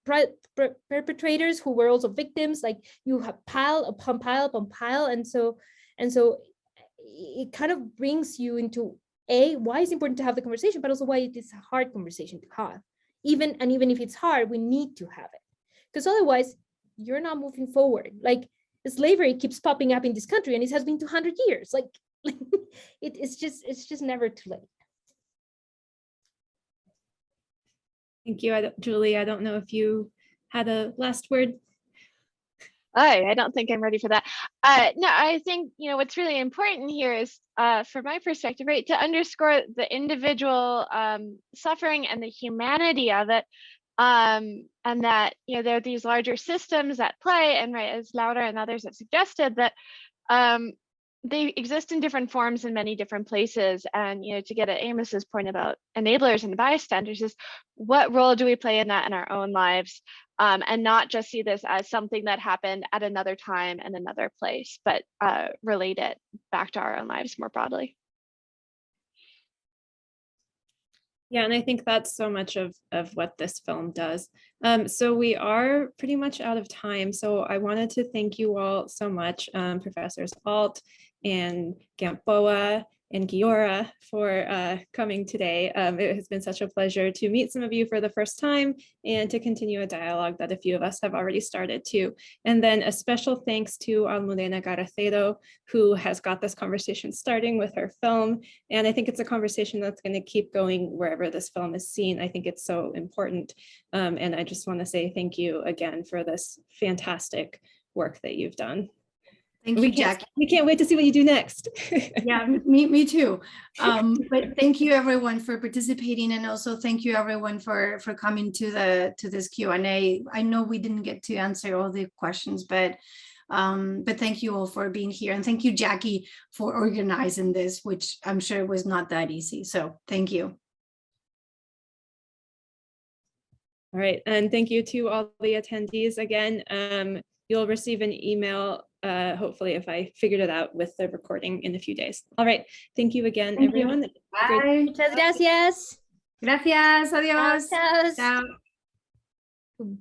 perpetrators who were also victims. Like, you have pile upon pile upon pile. And so it kind of brings you into why it's important to have the conversation, but also why it is a hard conversation to have. Even if it's hard, we need to have it, because otherwise you're not moving forward. Like, slavery keeps popping up in this country and it has been 200 years. Like it's just never too late. Thank you. Julie, I don't know if you had a last word. I don't think I'm ready for that. No, I think, you know, what's really important here is, from my perspective, right, to underscore the individual suffering and the humanity of it. And that, you know, there are these larger systems at play, and right, as Laura and others have suggested, that they exist in different forms in many different places. And, you know, to get at Amos's point about enablers and bystanders, is what role do we play in that in our own lives, and not just see this as something that happened at another time and another place, but relate it back to our own lives more broadly. Yeah, and I think that's so much of what this film does. So we are pretty much out of time. So I wanted to thank you all so much, Professors Ault and Gamboa and Guiora, for coming today. It has been such a pleasure to meet some of you for the first time and to continue a dialogue that a few of us have already started too. And then a special thanks to Almudena Carracedo, who has got this conversation starting with her film. And I think it's a conversation that's going to keep going wherever this film is seen. I think it's so important. And I just want to say thank you again for this fantastic work that you've done. Thank you, Jackie. We can't wait to see what you do next. Yeah, me too. But thank you everyone for participating, and also thank you everyone for coming to this Q&A. I know we didn't get to answer all the questions, but thank you all for being here, and thank you, Jackie, for organizing this, which I'm sure was not that easy. So thank you. All right, and thank you to all the attendees again. You'll receive an email, hopefully, if I figured it out, with the recording in a few days. All right, thank you again, everyone. Bye. Muchas gracias. Gracias. Adiós. Chao. Ciao.